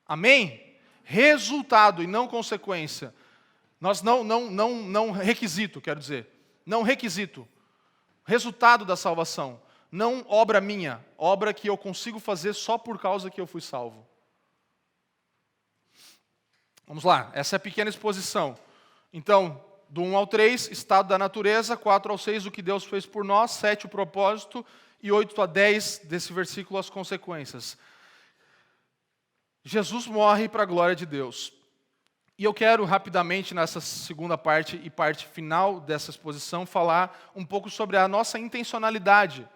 Amém? Resultado e não consequência. Nós não requisito, quero dizer. Não requisito. Resultado da salvação. Não obra minha, obra que eu consigo fazer só por causa que eu fui salvo. Vamos lá, essa é a pequena exposição. Então, do 1 ao 3, estado da natureza, 4 ao 6, o que Deus fez por nós, 7, o propósito, e 8 a 10, desse versículo, as consequências. Jesus morre para a glória de Deus. E eu quero rapidamente, nessa segunda parte e parte final dessa exposição, falar um pouco sobre a nossa intencionalidade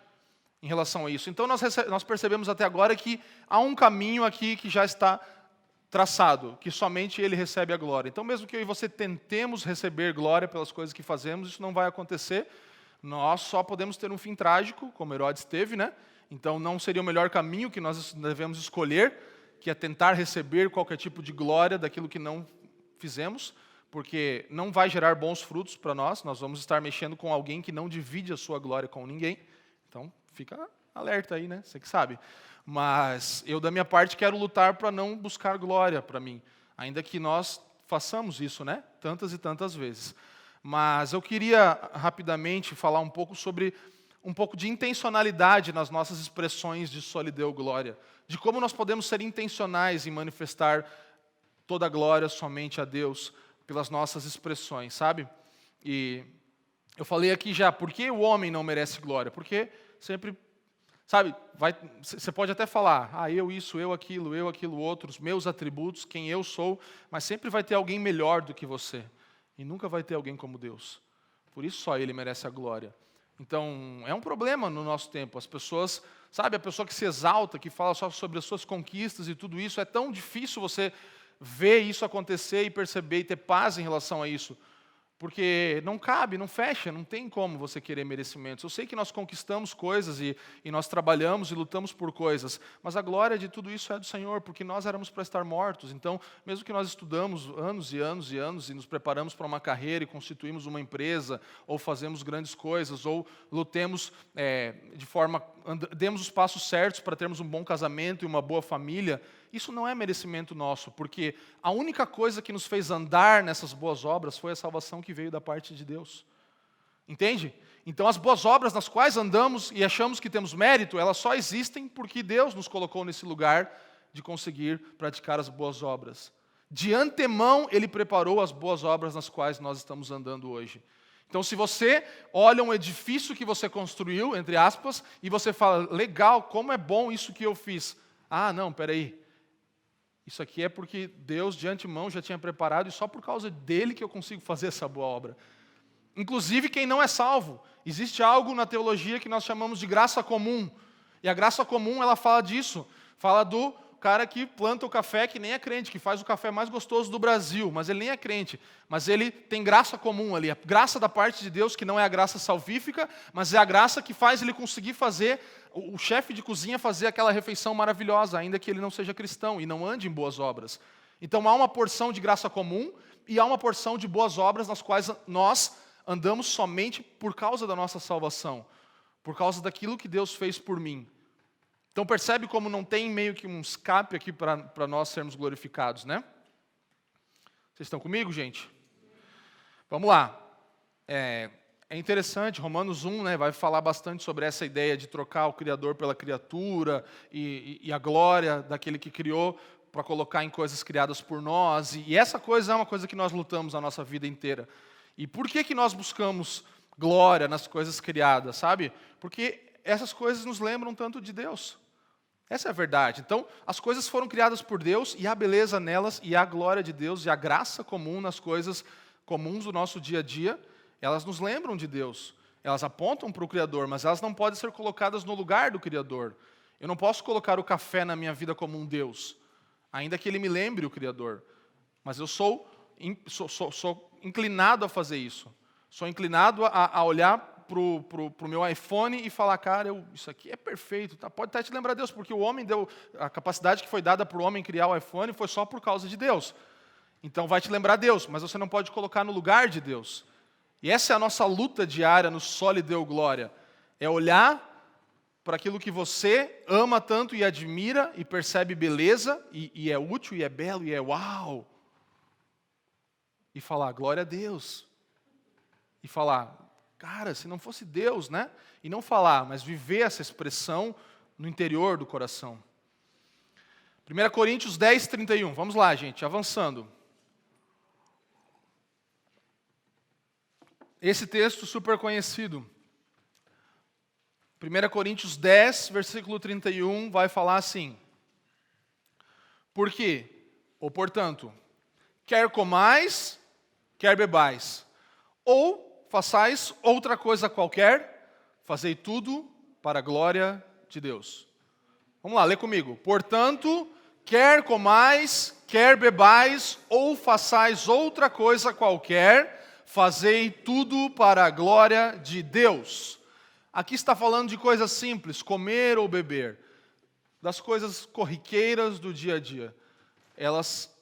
em relação a isso. Então nós percebemos até agora que há um caminho aqui que já está traçado, que somente Ele recebe a glória. Então mesmo que eu e você tentemos receber glória pelas coisas que fazemos, isso não vai acontecer. Nós só podemos ter um fim trágico, como Herodes teve, né? Então não seria o melhor caminho que nós devemos escolher, que é tentar receber qualquer tipo de glória daquilo que não fizemos, porque não vai gerar bons frutos para nós vamos estar mexendo com alguém que não divide a sua glória com ninguém. Então, fica alerta aí, né? Você que sabe. Mas eu, da minha parte, quero lutar para não buscar glória para mim. Ainda que nós façamos isso, né? Tantas e tantas vezes. Mas eu queria, rapidamente, falar um pouco sobre um pouco de intencionalidade nas nossas expressões de solideu glória. De como nós podemos ser intencionais em manifestar toda a glória somente a Deus pelas nossas expressões, sabe? E eu falei aqui já, por que o homem não merece glória? Porque sempre, sabe, você pode até falar, eu isso, eu aquilo outro, os meus atributos, quem eu sou, mas sempre vai ter alguém melhor do que você. E nunca vai ter alguém como Deus. Por isso só Ele merece a glória. Então, é um problema no nosso tempo. As pessoas, sabe, a pessoa que se exalta, que fala só sobre as suas conquistas e tudo isso, é tão difícil você ver isso acontecer e perceber e ter paz em relação a isso. Porque não cabe, não fecha, não tem como você querer merecimentos. Eu sei que nós conquistamos coisas e nós trabalhamos e lutamos por coisas, mas a glória de tudo isso é do Senhor, porque nós éramos para estar mortos. Então, mesmo que nós estudamos anos e anos e anos e nos preparamos para uma carreira e constituímos uma empresa, ou fazemos grandes coisas, ou lutemos demos os passos certos para termos um bom casamento e uma boa família, isso não é merecimento nosso, porque a única coisa que nos fez andar nessas boas obras foi a salvação que veio da parte de Deus. Entende? Então as boas obras nas quais andamos e achamos que temos mérito, elas só existem porque Deus nos colocou nesse lugar de conseguir praticar as boas obras. De antemão, Ele preparou as boas obras nas quais nós estamos andando hoje. Então, se você olha um edifício que você construiu, entre aspas, e você fala, legal, como é bom isso que eu fiz. Ah, não, peraí. Isso aqui é porque Deus, de antemão, já tinha preparado, e só por causa dele que eu consigo fazer essa boa obra. Inclusive, quem não é salvo. Existe algo na teologia que nós chamamos de graça comum. E a graça comum, ela fala disso. Fala do cara que planta o café que nem é crente, que faz o café mais gostoso do Brasil, mas ele nem é crente. Mas ele tem graça comum ali. A graça da parte de Deus, que não é a graça salvífica, mas é a graça que faz ele conseguir fazer o chefe de cozinha fazer aquela refeição maravilhosa, ainda que ele não seja cristão e não ande em boas obras. Então há uma porção de graça comum e há uma porção de boas obras nas quais nós andamos somente por causa da nossa salvação, por causa daquilo que Deus fez por mim. Então percebe como não tem meio que um escape aqui para nós sermos glorificados, né? Vocês estão comigo, gente? Vamos lá. É interessante, Romanos 1, né, vai falar bastante sobre essa ideia de trocar o Criador pela criatura e a glória daquele que criou para colocar em coisas criadas por nós. E essa coisa é uma coisa que nós lutamos a nossa vida inteira. E por que nós buscamos glória nas coisas criadas, sabe? Porque essas coisas nos lembram tanto de Deus. Essa é a verdade. Então, as coisas foram criadas por Deus e há beleza nelas e há glória de Deus e há graça comum nas coisas comuns do nosso dia a dia. Elas nos lembram de Deus, elas apontam para o Criador, mas elas não podem ser colocadas no lugar do Criador. Eu não posso colocar o café na minha vida como um Deus, ainda que ele me lembre o Criador. Mas eu sou inclinado a fazer isso. Sou inclinado a olhar para o meu iPhone e falar, cara, isso aqui é perfeito. Tá? Pode até te lembrar Deus, porque o homem deu, a capacidade que foi dada para o homem criar o iPhone foi só por causa de Deus. Então vai te lembrar Deus, mas você não pode colocar no lugar de Deus. E essa é a nossa luta diária no Só lhe deu glória. É olhar para aquilo que você ama tanto e admira e percebe beleza, e é útil, e é belo, e é uau. E falar, glória a Deus. E falar, cara, se não fosse Deus, né? E não falar, mas viver essa expressão no interior do coração. 1 Coríntios 10, 31. Vamos lá, gente, avançando. Esse texto super conhecido. 1 Coríntios 10, versículo 31, vai falar assim. Por quê? Ou portanto, quer comais, quer bebais, ou façais outra coisa qualquer, fazei tudo para a glória de Deus. Vamos lá, lê comigo. Portanto, quer comais, quer bebais, ou façais outra coisa qualquer, fazei tudo para a glória de Deus. Aqui está falando de coisas simples, comer ou beber. Das coisas corriqueiras do dia a dia. Elas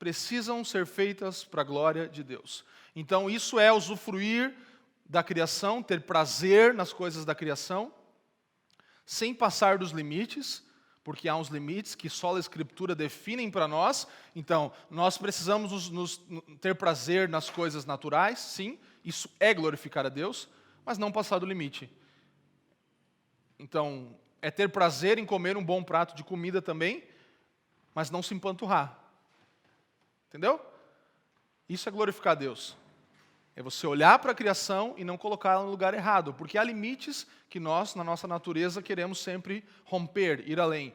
precisam ser feitas para a glória de Deus. Então isso é usufruir da criação, ter prazer nas coisas da criação, sem passar dos limites, porque há uns limites que só a Escritura definem para nós. Então, nós precisamos ter prazer nas coisas naturais, sim, isso é glorificar a Deus, mas não passar do limite. Então, é ter prazer em comer um bom prato de comida também, mas não se empanturrar. Entendeu? Isso é glorificar a Deus. É você olhar para a criação e não colocá-la no lugar errado, porque há limites que nós, na nossa natureza, queremos sempre romper, ir além.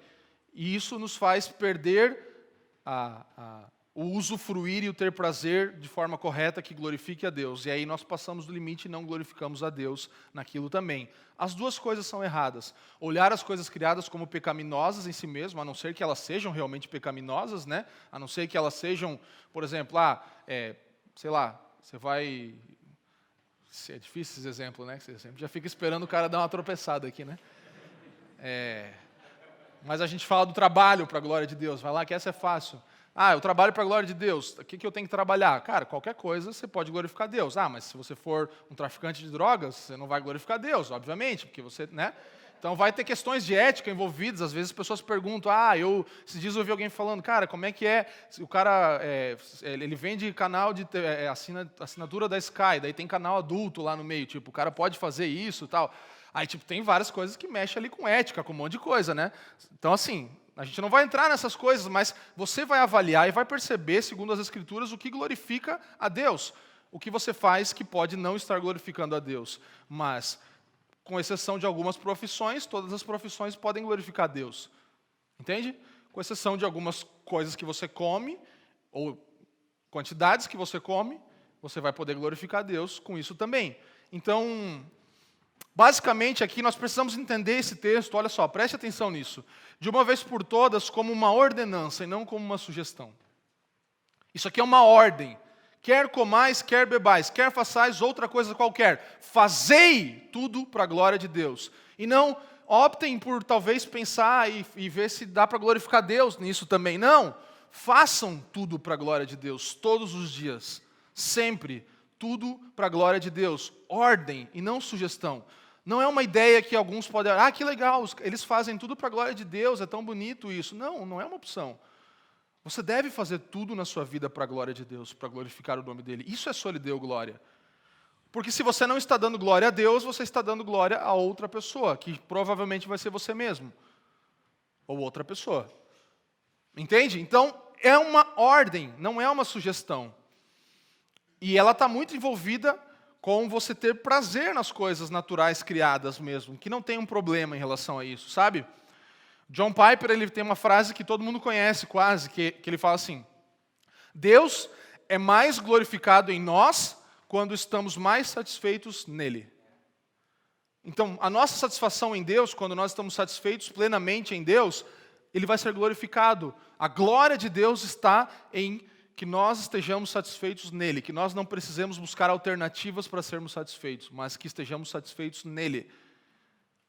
E isso nos faz perder o usufruir e o ter prazer de forma correta que glorifique a Deus. E aí nós passamos do limite e não glorificamos a Deus naquilo também. As duas coisas são erradas. Olhar as coisas criadas como pecaminosas em si mesmo, a não ser que elas sejam realmente pecaminosas, né? A não ser que elas sejam, por exemplo, sei lá, você vai É difícil esse exemplo, né? Você sempre já fica esperando o cara dar uma tropeçada aqui, né? Mas a gente fala do trabalho para a glória de Deus. Vai lá que essa é fácil. Eu trabalho para a glória de Deus. O que eu tenho que trabalhar? Cara, qualquer coisa você pode glorificar Deus. Mas se você for um traficante de drogas, você não vai glorificar Deus, obviamente, porque você, né? Então vai ter questões de ética envolvidas. Às vezes as pessoas perguntam, esses dias eu ouvi alguém falando, cara, como é que é? O cara, ele vende canal de assinatura da Sky, daí tem canal adulto lá no meio, tipo, o cara pode fazer isso e tal. Aí, tipo, tem várias coisas que mexem ali com ética, com um monte de coisa, né? Então, assim, a gente não vai entrar nessas coisas, mas você vai avaliar e vai perceber, segundo as Escrituras, o que glorifica a Deus. O que você faz que pode não estar glorificando a Deus. Mas, com exceção de algumas profissões, todas as profissões podem glorificar a Deus. Entende? Com exceção de algumas coisas que você come, ou quantidades que você come, você vai poder glorificar a Deus com isso também. Então, basicamente aqui nós precisamos entender esse texto, olha só, preste atenção nisso, de uma vez por todas como uma ordenança e não como uma sugestão. Isso aqui é uma ordem. Quer comais, quer bebais, quer façais outra coisa qualquer, fazei tudo para a glória de Deus. E não optem por talvez pensar e ver se dá para glorificar Deus nisso também. Não, façam tudo para a glória de Deus, todos os dias, sempre, tudo para a glória de Deus. Ordem e não sugestão. Não é uma ideia que alguns podem, que legal, eles fazem tudo para a glória de Deus, é tão bonito isso. Não, não é uma opção. Você deve fazer tudo na sua vida para a glória de Deus, para glorificar o nome dEle. Isso é só lhe deu glória. Porque se você não está dando glória a Deus, você está dando glória a outra pessoa, que provavelmente vai ser você mesmo. Ou outra pessoa. Entende? Então, é uma ordem, não é uma sugestão. E ela está muito envolvida com você ter prazer nas coisas naturais criadas mesmo, que não tem um problema em relação a isso, sabe? John Piper, ele tem uma frase que todo mundo conhece quase, que ele fala assim: Deus é mais glorificado em nós quando estamos mais satisfeitos nele. Então, a nossa satisfação em Deus, quando nós estamos satisfeitos plenamente em Deus, Ele vai ser glorificado. A glória de Deus está em que nós estejamos satisfeitos nele, que nós não precisemos buscar alternativas para sermos satisfeitos, mas que estejamos satisfeitos nele,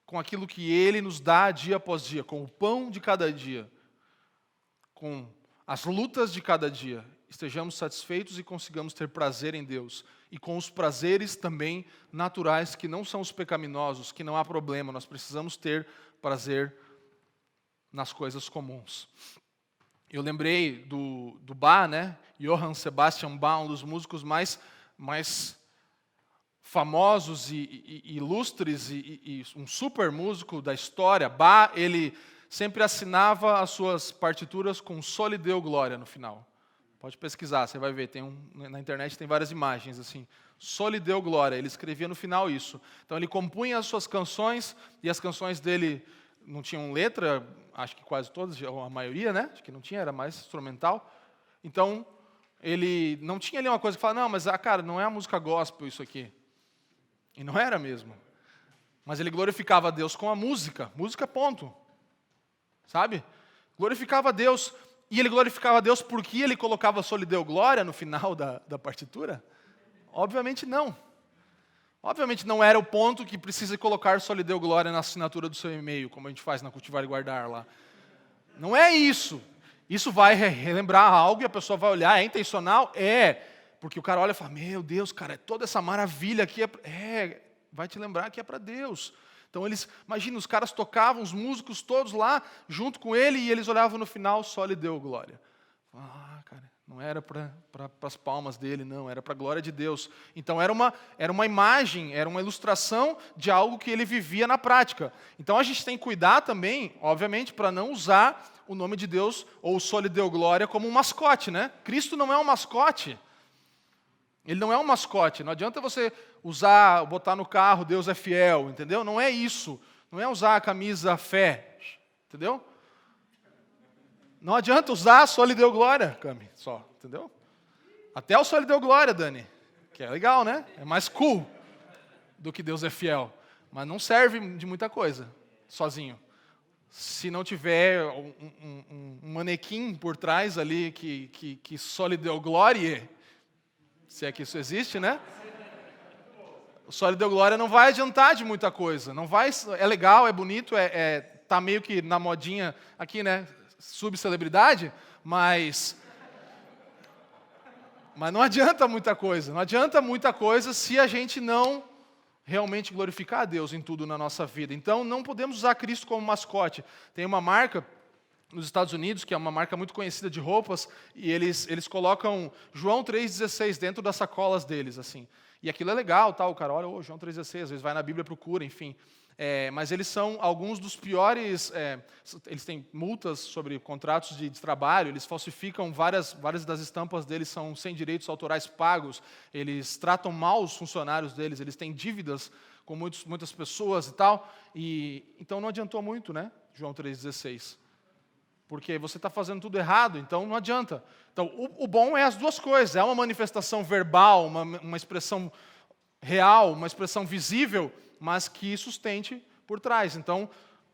com aquilo que Ele nos dá dia após dia, com o pão de cada dia, com as lutas de cada dia, estejamos satisfeitos e consigamos ter prazer em Deus, e com os prazeres também naturais, que não são os pecaminosos, que não há problema, nós precisamos ter prazer nas coisas comuns. Eu lembrei do Bach, né? Johann Sebastian Bach, um dos músicos mais famosos e ilustres e um super músico da história. Bach, ele sempre assinava as suas partituras com Soli Deo Gloria no final. Pode pesquisar, você vai ver, na internet tem várias imagens assim. Soli Deo Gloria, ele escrevia no final isso. Então ele compunha as suas canções, e as canções dele não tinham letra, acho que quase todas, a maioria, né? Acho que não tinha, era mais instrumental. Então, ele não tinha ali uma coisa que fala, não, mas cara, não é a música gospel isso aqui. E não era mesmo. Mas ele glorificava a Deus com a música ponto. Sabe? Glorificava a Deus. E ele glorificava a Deus porque ele colocava Soli Deo Gloria no final da partitura? Obviamente não. Obviamente não era o ponto que precisa colocar Soli Deo Gloria na assinatura do seu e-mail, como a gente faz na Cultivar e Guardar lá. Não é isso. Isso vai relembrar algo e a pessoa vai olhar, é intencional? É. Porque o cara olha e fala, meu Deus, cara, é toda essa maravilha aqui, vai te lembrar que é para Deus. Então imagina, os caras tocavam, os músicos todos lá, junto com ele, e eles olhavam no final, Soli Deo Gloria. Cara, não era para as palmas dele, não, era para a glória de Deus. Então era uma imagem, era uma ilustração de algo que ele vivia na prática. Então a gente tem que cuidar também, obviamente, para não usar o nome de Deus, ou o Soli Deo Gloria, como um mascote, né? Cristo não é um mascote. Ele não é um mascote. Não adianta você botar no carro, Deus é fiel, entendeu? Não é isso. Não é usar a camisa fé, entendeu? Não adianta usar Soli Deo Gloria, Cami, só, entendeu? Até o Soli Deo Gloria, Dani, que é legal, né? É mais cool do que Deus é fiel. Mas não serve de muita coisa, sozinho. Se não tiver um manequim por trás ali que Soli Deo Gloria, se é que isso existe, né? O Só Lhe Deu Glória não vai adiantar de muita coisa. Não vai, é legal, é bonito, tá meio que na modinha aqui, né? Subcelebridade, mas não adianta muita coisa. Não adianta muita coisa se a gente não realmente glorificar a Deus em tudo na nossa vida. Então, não podemos usar Cristo como mascote. Tem uma marca nos Estados Unidos, que é uma marca muito conhecida de roupas, e eles colocam João 3,16 dentro das sacolas deles, assim. E aquilo é legal, tá? O cara olha, João 3,16, às vezes vai na Bíblia, procura, enfim. Mas eles são alguns dos piores, eles têm multas sobre contratos de trabalho, eles falsificam várias das estampas deles, são sem direitos autorais pagos, eles tratam mal os funcionários deles, eles têm dívidas com muitas pessoas e tal, então não adiantou muito, né, João 3,16, porque você está fazendo tudo errado, então não adianta. Então, o bom é as duas coisas, é uma manifestação verbal, uma expressão real, uma expressão visível, mas que sustente por trás. Então,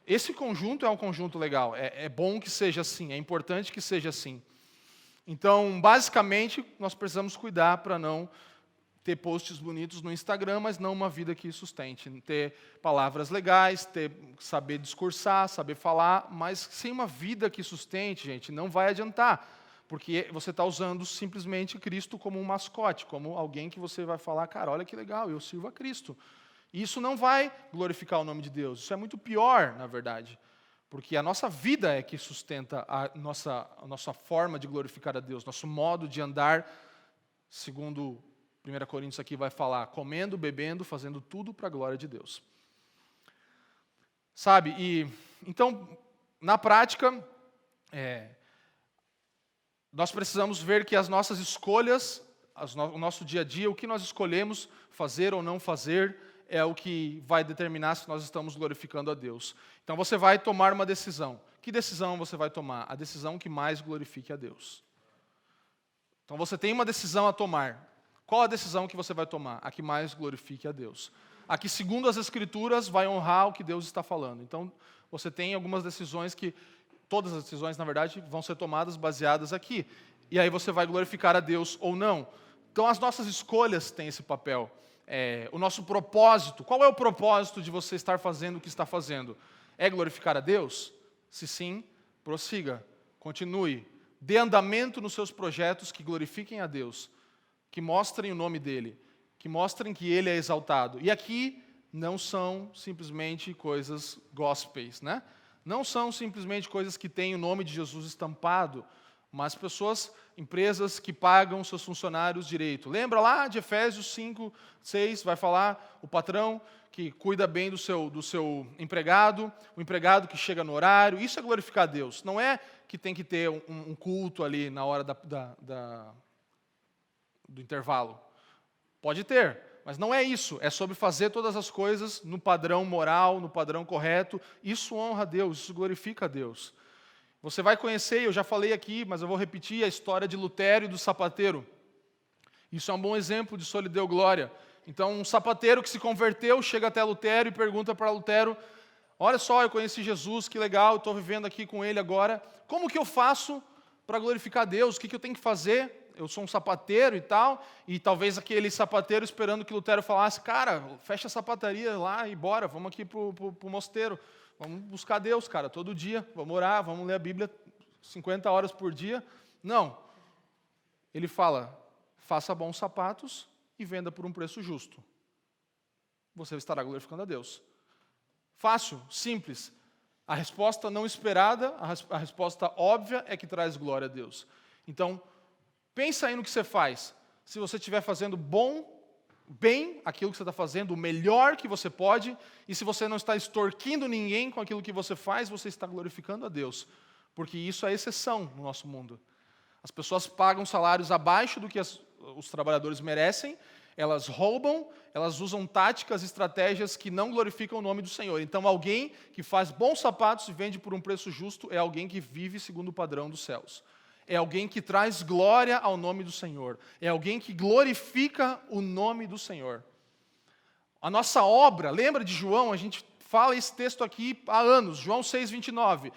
esse conjunto é um conjunto legal. É bom que seja assim, é importante que seja assim. Então, basicamente, nós precisamos cuidar para não ter posts bonitos no Instagram, mas não uma vida que sustente. Ter palavras legais, saber discursar, saber falar, mas sem uma vida que sustente, gente, não vai adiantar. Porque você está usando simplesmente Cristo como um mascote, como alguém que você vai falar, cara, olha que legal, eu sirvo a Cristo. Isso não vai glorificar o nome de Deus. Isso é muito pior, na verdade. Porque a nossa vida é que sustenta a nossa forma de glorificar a Deus, nosso modo de andar, segundo 1 Coríntios aqui vai falar, comendo, bebendo, fazendo tudo para a glória de Deus. Sabe? Então, na prática, nós precisamos ver que as nossas escolhas, o nosso dia a dia, o que nós escolhemos fazer ou não fazer, é o que vai determinar se nós estamos glorificando a Deus. Então você vai tomar uma decisão. Que decisão você vai tomar? A decisão que mais glorifique a Deus. Então você tem uma decisão a tomar. Qual a decisão que você vai tomar? A que mais glorifique a Deus. A que, segundo as Escrituras, vai honrar o que Deus está falando. Então você tem algumas decisões que, todas as decisões, na verdade, vão ser tomadas baseadas aqui. E aí você vai glorificar a Deus ou não. Então as nossas escolhas têm esse papel. O nosso propósito, qual é o propósito de você estar fazendo o que está fazendo? É glorificar a Deus? Se sim, prossiga, continue, dê andamento nos seus projetos que glorifiquem a Deus, que mostrem o nome dEle, que mostrem que Ele é exaltado. E aqui não são simplesmente coisas gospels, né? Não são simplesmente coisas que têm o nome de Jesus estampado, mas empresas que pagam seus funcionários direito. Lembra lá de Efésios 5, 6, vai falar o patrão que cuida bem do seu empregado, o empregado que chega no horário. Isso é glorificar a Deus. Não é que tem que ter um culto ali na hora do intervalo. Pode ter, mas não é isso. É sobre fazer todas as coisas no padrão moral, no padrão correto. Isso honra a Deus, isso glorifica a Deus. Você vai conhecer, eu já falei aqui, mas eu vou repetir, a história de Lutero e do sapateiro. Isso é um bom exemplo de Só Lhe Deu Glória. Então, um sapateiro que se converteu, chega até Lutero e pergunta para Lutero, olha só, eu conheci Jesus, que legal, estou vivendo aqui com ele agora. Como que eu faço para glorificar a Deus? O que eu tenho que fazer? Eu sou um sapateiro e tal. E talvez aquele sapateiro esperando que Lutero falasse, cara, fecha a sapataria lá e bora, vamos aqui para o mosteiro. Vamos buscar Deus, cara, todo dia. Vamos orar, vamos ler a Bíblia 50 horas por dia. Não. Ele fala, faça bons sapatos e venda por um preço justo. Você estará glorificando a Deus. Fácil, simples. A resposta não esperada, a resposta óbvia é que traz glória a Deus. Então, pensa aí no que você faz. Se você estiver fazendo bem aquilo que você está fazendo, o melhor que você pode, e se você não está extorquindo ninguém com aquilo que você faz, você está glorificando a Deus, porque isso é exceção no nosso mundo. As pessoas pagam salários abaixo do que os trabalhadores merecem, elas roubam, elas usam táticas, estratégias que não glorificam o nome do Senhor. Então, alguém que faz bons sapatos e vende por um preço justo é alguém que vive segundo o padrão dos céus. É alguém que traz glória ao nome do Senhor. É alguém que glorifica o nome do Senhor. A nossa obra, lembra de João? A gente fala esse texto aqui há anos, João 6,29.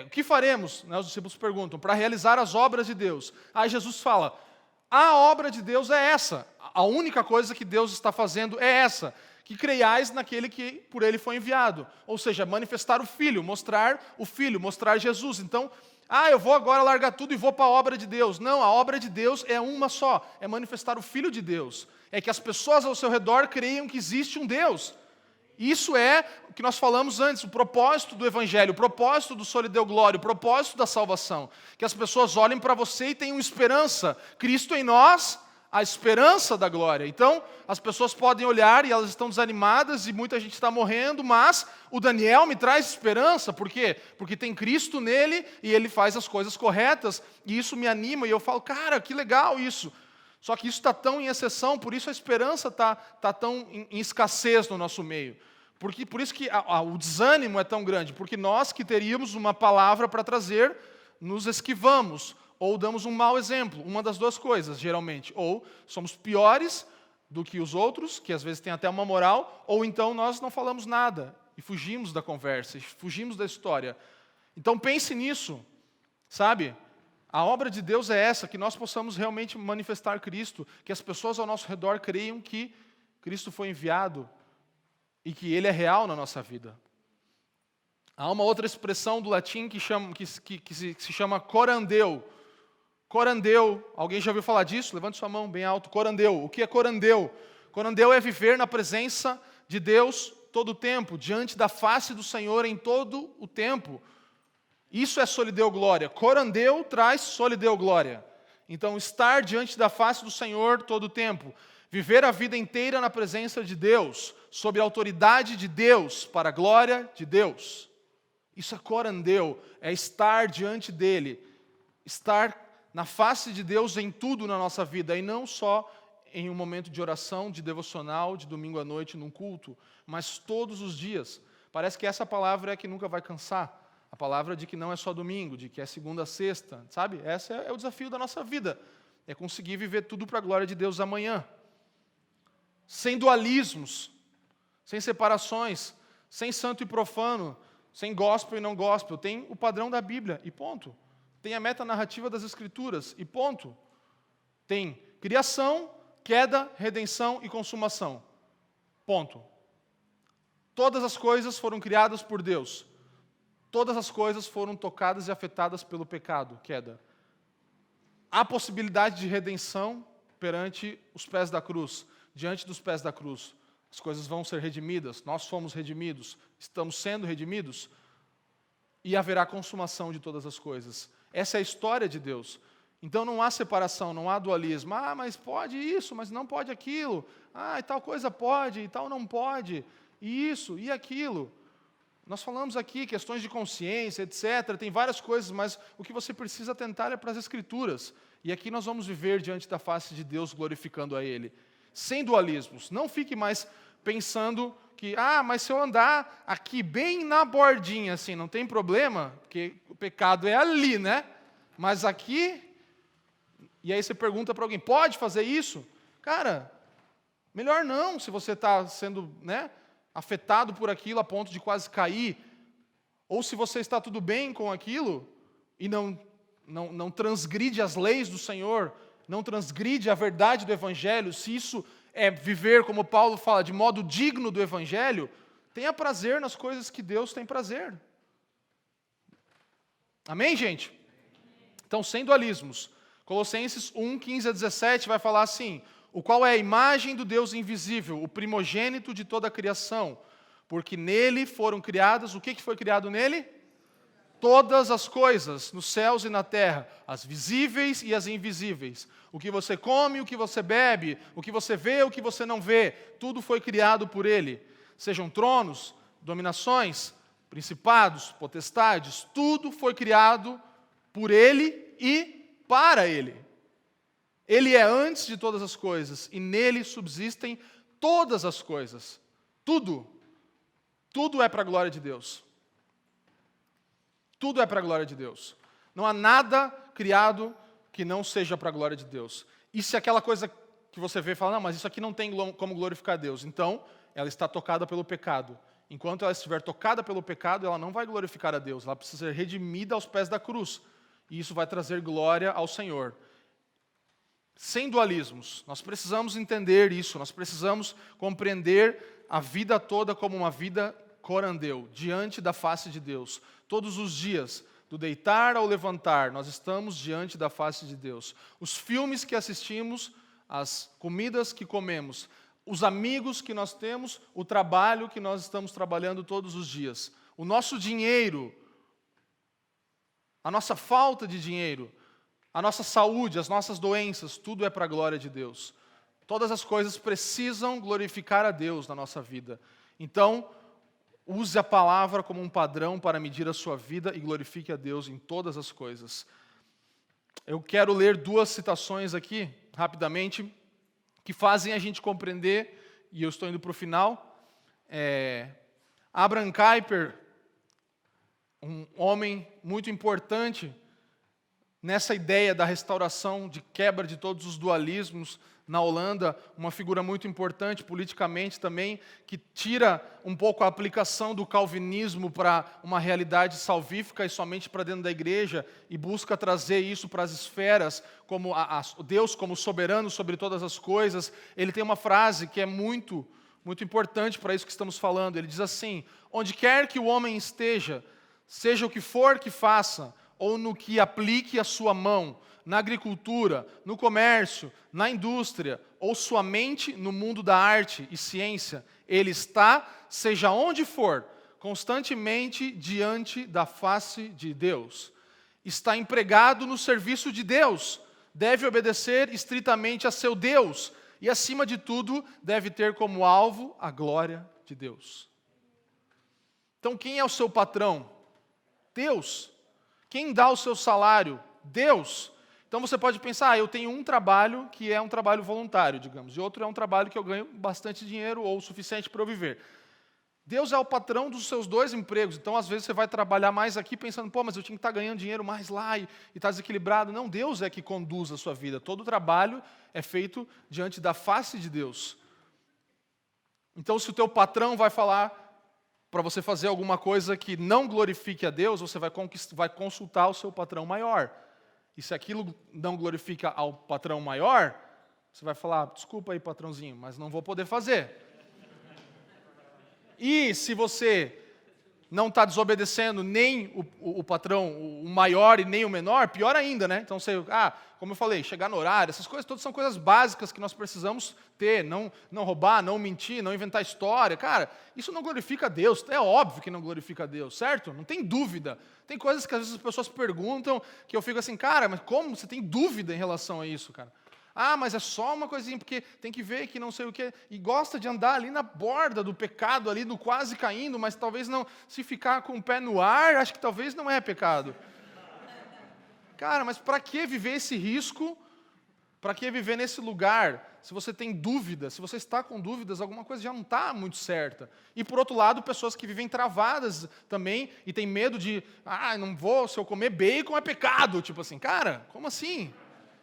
O que faremos? Os discípulos perguntam, para realizar as obras de Deus. Aí Jesus fala, A obra de Deus é essa. A única coisa que Deus está fazendo é essa. Que creiais naquele que por ele foi enviado. Ou seja, manifestar o Filho, mostrar Jesus. Então, eu vou agora largar tudo e vou para a obra de Deus. Não, a obra de Deus é uma só. É manifestar o Filho de Deus. É que as pessoas ao seu redor creiam que existe um Deus. Isso é o que nós falamos antes, o propósito do Evangelho, o propósito do Solideu Glória, o propósito da salvação. Que as pessoas olhem para você e tenham esperança. Cristo em nós, a esperança da glória. Então, as pessoas podem olhar e elas estão desanimadas e muita gente está morrendo, mas o Daniel me traz esperança. Por quê? Porque tem Cristo nele e ele faz as coisas corretas e isso me anima e eu falo, cara, que legal isso. Só que isso está tão em exceção, por isso a esperança está tão em escassez no nosso meio. Por isso que o desânimo é tão grande, porque nós que teríamos uma palavra para trazer, nos esquivamos, ou damos um mau exemplo, uma das duas coisas, geralmente. Ou somos piores do que os outros, que às vezes têm até uma moral, ou então nós não falamos nada, e fugimos da conversa, e fugimos da história. Então pense nisso, sabe? A obra de Deus é essa, que nós possamos realmente manifestar Cristo, que as pessoas ao nosso redor creiam que Cristo foi enviado, e que Ele é real na nossa vida. Há uma outra expressão do latim que se chama corandeu. Corandeu, alguém já ouviu falar disso? Levante sua mão bem alto. Corandeu, o que é corandeu? Corandeu é viver na presença de Deus todo o tempo, diante da face do Senhor em todo o tempo. Isso é solideu glória. Corandeu traz solideu glória. Então, estar diante da face do Senhor todo o tempo. Viver a vida inteira na presença de Deus, sob a autoridade de Deus, para a glória de Deus. Isso é corandeu, é estar diante dEle, estar na face de Deus em tudo na nossa vida, e não só em um momento de oração, de devocional, de domingo à noite, num culto, mas todos os dias. Parece que essa palavra é que nunca vai cansar, a palavra de que não é só domingo, de que é segunda a sexta, sabe? Esse é o desafio da nossa vida, é conseguir viver tudo para a glória de Deus amanhã. Sem dualismos, sem separações, sem santo e profano, sem gospel e não gospel. Tem o padrão da Bíblia e ponto. Tem a metanarrativa das Escrituras e ponto. Tem criação, queda, redenção e consumação. Ponto. Todas as coisas foram criadas por Deus. Todas as coisas foram tocadas e afetadas pelo pecado, queda. Há possibilidade de redenção perante os pés da cruz. Diante dos pés da cruz, as coisas vão ser redimidas, nós fomos redimidos, estamos sendo redimidos, e haverá consumação de todas as coisas. Essa é a história de Deus. Então não há separação, não há dualismo. Mas pode isso, mas não pode aquilo. E tal coisa pode, e tal não pode. E isso, e aquilo. Nós falamos aqui questões de consciência, etc. Tem várias coisas, mas o que você precisa atentar é para as Escrituras. E aqui nós vamos viver diante da face de Deus, glorificando a Ele. Sem dualismos. Não fique mais pensando que, mas se eu andar aqui bem na bordinha, assim, não tem problema, porque o pecado é ali, né? Mas aqui, e aí você pergunta para alguém, pode fazer isso? Cara, melhor não, se você está sendo, afetado por aquilo a ponto de quase cair, ou se você está tudo bem com aquilo, e não transgride as leis do Senhor, não transgride a verdade do Evangelho, se isso é viver, como Paulo fala, de modo digno do Evangelho, tenha prazer nas coisas que Deus tem prazer. Amém, gente? Então, sem dualismos. Colossenses 1, 15 a 17 vai falar assim, o qual é a imagem do Deus invisível, o primogênito de toda a criação, porque nele foram criadas, o que foi criado nele? Todas as coisas, nos céus e na terra, as visíveis e as invisíveis. O que você come, o que você bebe, o que você vê, o que você não vê, tudo foi criado por Ele. Sejam tronos, dominações, principados, potestades, tudo foi criado por Ele e para Ele. Ele é antes de todas as coisas e nele subsistem todas as coisas. Tudo. Tudo é para a glória de Deus. Tudo é para a glória de Deus. Não há nada criado que não seja para a glória de Deus. E se aquela coisa que você vê e fala, não, mas isso aqui não tem como glorificar Deus, então ela está tocada pelo pecado. Enquanto ela estiver tocada pelo pecado, ela não vai glorificar a Deus, ela precisa ser redimida aos pés da cruz. E isso vai trazer glória ao Senhor. sem dualismos. Nós precisamos entender isso, nós precisamos compreender a vida toda como uma vida corandeu, diante da face de Deus. Todos os dias, do deitar ao levantar, nós estamos diante da face de Deus. Os filmes que assistimos, as comidas que comemos, os amigos que nós temos, o trabalho que nós estamos trabalhando todos os dias, o nosso dinheiro, a nossa falta de dinheiro, a nossa saúde, as nossas doenças, tudo é para a glória de Deus. Todas as coisas precisam glorificar a Deus na nossa vida. Então, use a palavra como um padrão para medir a sua vida e glorifique a Deus em todas as coisas. Eu quero ler 2 citações aqui, rapidamente, que fazem a gente compreender, e eu estou indo para o final. Abraham Kuyper, um homem muito importante nessa ideia da restauração, de quebra de todos os dualismos na Holanda, uma figura muito importante politicamente também, que tira um pouco a aplicação do calvinismo para uma realidade salvífica e somente para dentro da igreja, e busca trazer isso para as esferas, como Deus como soberano sobre todas as coisas. Ele tem uma frase que é muito importante para isso que estamos falando. Ele diz assim: onde quer que o homem esteja, seja o que for que faça, ou no que aplique a sua mão, na agricultura, no comércio, na indústria, ou sua mente no mundo da arte e ciência, ele está, seja onde for, constantemente diante da face de Deus. Está empregado no serviço de Deus, deve obedecer estritamente a seu Deus, e acima de tudo, deve ter como alvo a glória de Deus. Então, quem é o seu patrão? Deus. Quem dá o seu salário? Deus. Então você pode pensar, eu tenho um trabalho que é um trabalho voluntário, digamos, e outro é um trabalho que eu ganho bastante dinheiro ou o suficiente para eu viver. Deus é o patrão dos seus 2 empregos, então às vezes você vai trabalhar mais aqui pensando, mas eu tinha que estar ganhando dinheiro mais lá e está desequilibrado. Não, Deus é que conduz a sua vida. Todo trabalho é feito diante da face de Deus. Então se o teu patrão vai falar para você fazer alguma coisa que não glorifique a Deus, você vai consultar o seu patrão maior. E se aquilo não glorifica ao patrão maior, você vai falar, desculpa aí, patrãozinho, mas não vou poder fazer. E se você não está desobedecendo nem o patrão, o maior e nem o menor, pior ainda, né? Então, como eu falei, chegar no horário, essas coisas todas são coisas básicas que nós precisamos ter, não roubar, não mentir, não inventar história. Cara, isso não glorifica a Deus, é óbvio que não glorifica a Deus, certo? Não tem dúvida. Tem coisas que às vezes as pessoas perguntam, que eu fico assim, cara, mas como você tem dúvida em relação a isso, cara? Mas é só uma coisinha, porque tem que ver que não sei o quê, e gosta de andar ali na borda do pecado, ali do quase caindo, mas talvez não, se ficar com o pé no ar, acho que talvez não é pecado. Cara, mas para que viver esse risco? Para que viver nesse lugar? Se você tem dúvidas, se você está com dúvidas, alguma coisa já não está muito certa. E por outro lado, pessoas que vivem travadas também, e tem medo de, não vou, se eu comer bacon é pecado, tipo assim, cara, como assim?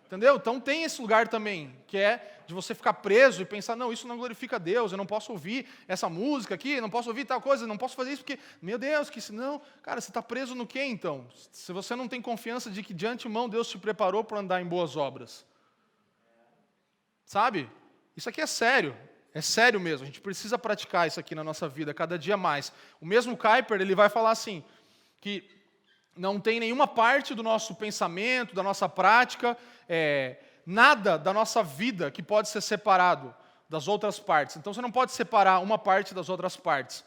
Entendeu? Então tem esse lugar também, que é de você ficar preso e pensar, não, isso não glorifica a Deus, eu não posso ouvir essa música aqui, não posso ouvir tal coisa, não posso fazer isso, porque, meu Deus, que senão, cara, você está preso no quê então? Se você não tem confiança de que de antemão Deus te preparou para andar em boas obras. Sabe? Isso aqui é sério mesmo, a gente precisa praticar isso aqui na nossa vida, cada dia mais. O mesmo Kuyper, ele vai falar assim, que não tem nenhuma parte do nosso pensamento, da nossa prática, nada da nossa vida que pode ser separado das outras partes. Então você não pode separar uma parte das outras partes.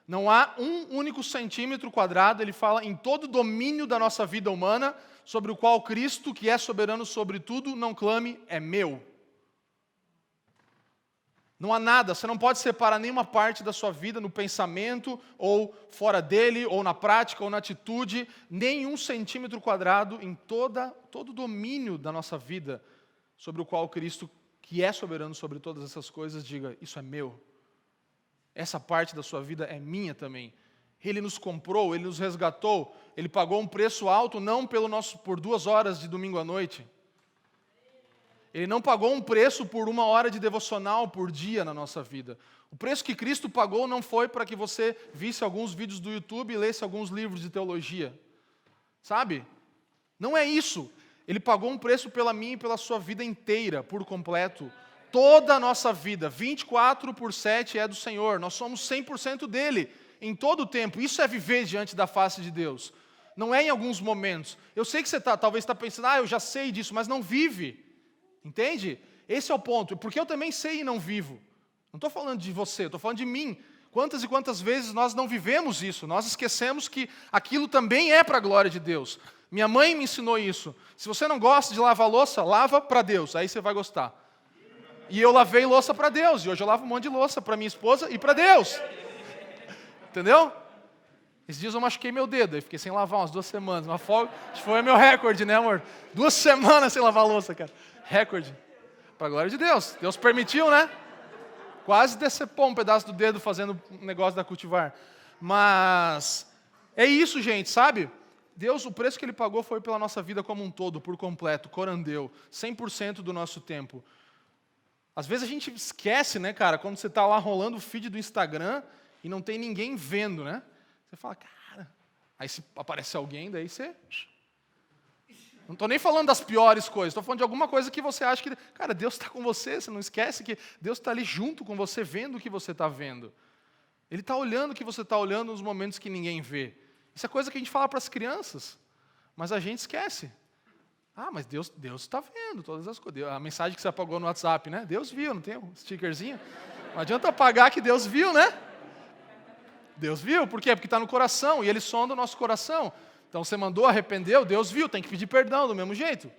Não há um único centímetro quadrado, ele fala, em todo o domínio da nossa vida humana, sobre o qual Cristo, que é soberano sobre tudo, não clame, é meu. Não há nada, você não pode separar nenhuma parte da sua vida no pensamento, ou fora dele, ou na prática, ou na atitude, nem 1 centímetro quadrado em todo o domínio da nossa vida, sobre o qual Cristo, que é soberano sobre todas essas coisas, diga, isso é meu. Essa parte da sua vida é minha também. Ele nos comprou, Ele nos resgatou, Ele pagou um preço alto, não por 2 horas de domingo à noite. Ele não pagou um preço por 1 hora de devocional por dia na nossa vida. O preço que Cristo pagou não foi para que você visse alguns vídeos do YouTube e lesse alguns livros de teologia. Sabe? Não é isso. Ele pagou um preço pela minha e pela sua vida inteira, por completo. Toda a nossa vida, 24/7 é do Senhor. Nós somos 100% dele, em todo o tempo. Isso é viver diante da face de Deus. Não é em alguns momentos. Eu sei que você talvez está pensando, eu já sei disso, mas não vive. Entende? Esse é o ponto. Porque eu também sei e não vivo. Não estou falando de você, estou falando de mim. Quantas e quantas vezes nós não vivemos isso? Nós esquecemos que aquilo também é para a glória de Deus. Minha mãe me ensinou isso. Se você não gosta de lavar louça, lava para Deus, aí você vai gostar. E eu lavei louça para Deus, e hoje eu lavo um monte de louça para minha esposa e para Deus. Entendeu? Esses dias eu machuquei meu dedo, aí fiquei sem lavar umas 2 semanas. Uma folga, acho que foi meu recorde, né, amor? 2 semanas sem lavar louça, cara. Recorde. Para a glória de Deus. Deus permitiu, né? Quase decepou um pedaço do dedo fazendo um negócio da cultivar. Mas é isso, gente, sabe? Deus, o preço que Ele pagou foi pela nossa vida como um todo, por completo, corandeu, 100% do nosso tempo. Às vezes a gente esquece, né, cara, quando você está lá rolando o feed do Instagram e não tem ninguém vendo, né? Você fala, cara, aí se aparece alguém, daí você... Não estou nem falando das piores coisas, estou falando de alguma coisa que você acha que... Cara, Deus está com você, você não esquece que Deus está ali junto com você, vendo o que você está vendo. Ele está olhando o que você está olhando nos momentos que ninguém vê. Isso é coisa que a gente fala para as crianças, mas a gente esquece. Mas Deus está vendo todas as coisas. A mensagem que você apagou no WhatsApp, né? Deus viu, não tem um stickerzinho? Não adianta apagar que Deus viu, né? Deus viu, por quê? Porque está no coração, e Ele sonda o nosso coração. Então você mandou, arrependeu, Deus viu, tem que pedir perdão do mesmo jeito.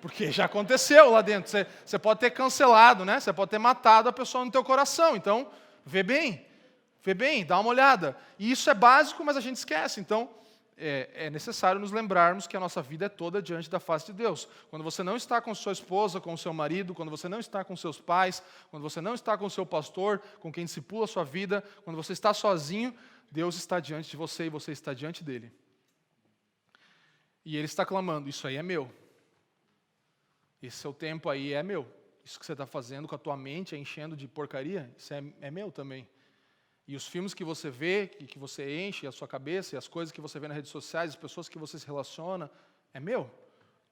Porque já aconteceu lá dentro. Você pode ter cancelado, né? Você pode ter matado a pessoa no teu coração. Então, vê bem, dá uma olhada. E isso é básico, mas a gente esquece. Então, é necessário nos lembrarmos que a nossa vida é toda diante da face de Deus. Quando você não está com sua esposa, com seu marido, quando você não está com seus pais, quando você não está com seu pastor, com quem discipula a sua vida, quando você está sozinho, Deus está diante de você e você está diante dele. E Ele está clamando, isso aí é meu. Esse seu tempo aí é meu. Isso que você está fazendo com a tua mente, enchendo de porcaria, isso é meu também. E os filmes que você vê, que você enche a sua cabeça, e as coisas que você vê nas redes sociais, as pessoas que você se relaciona, é meu.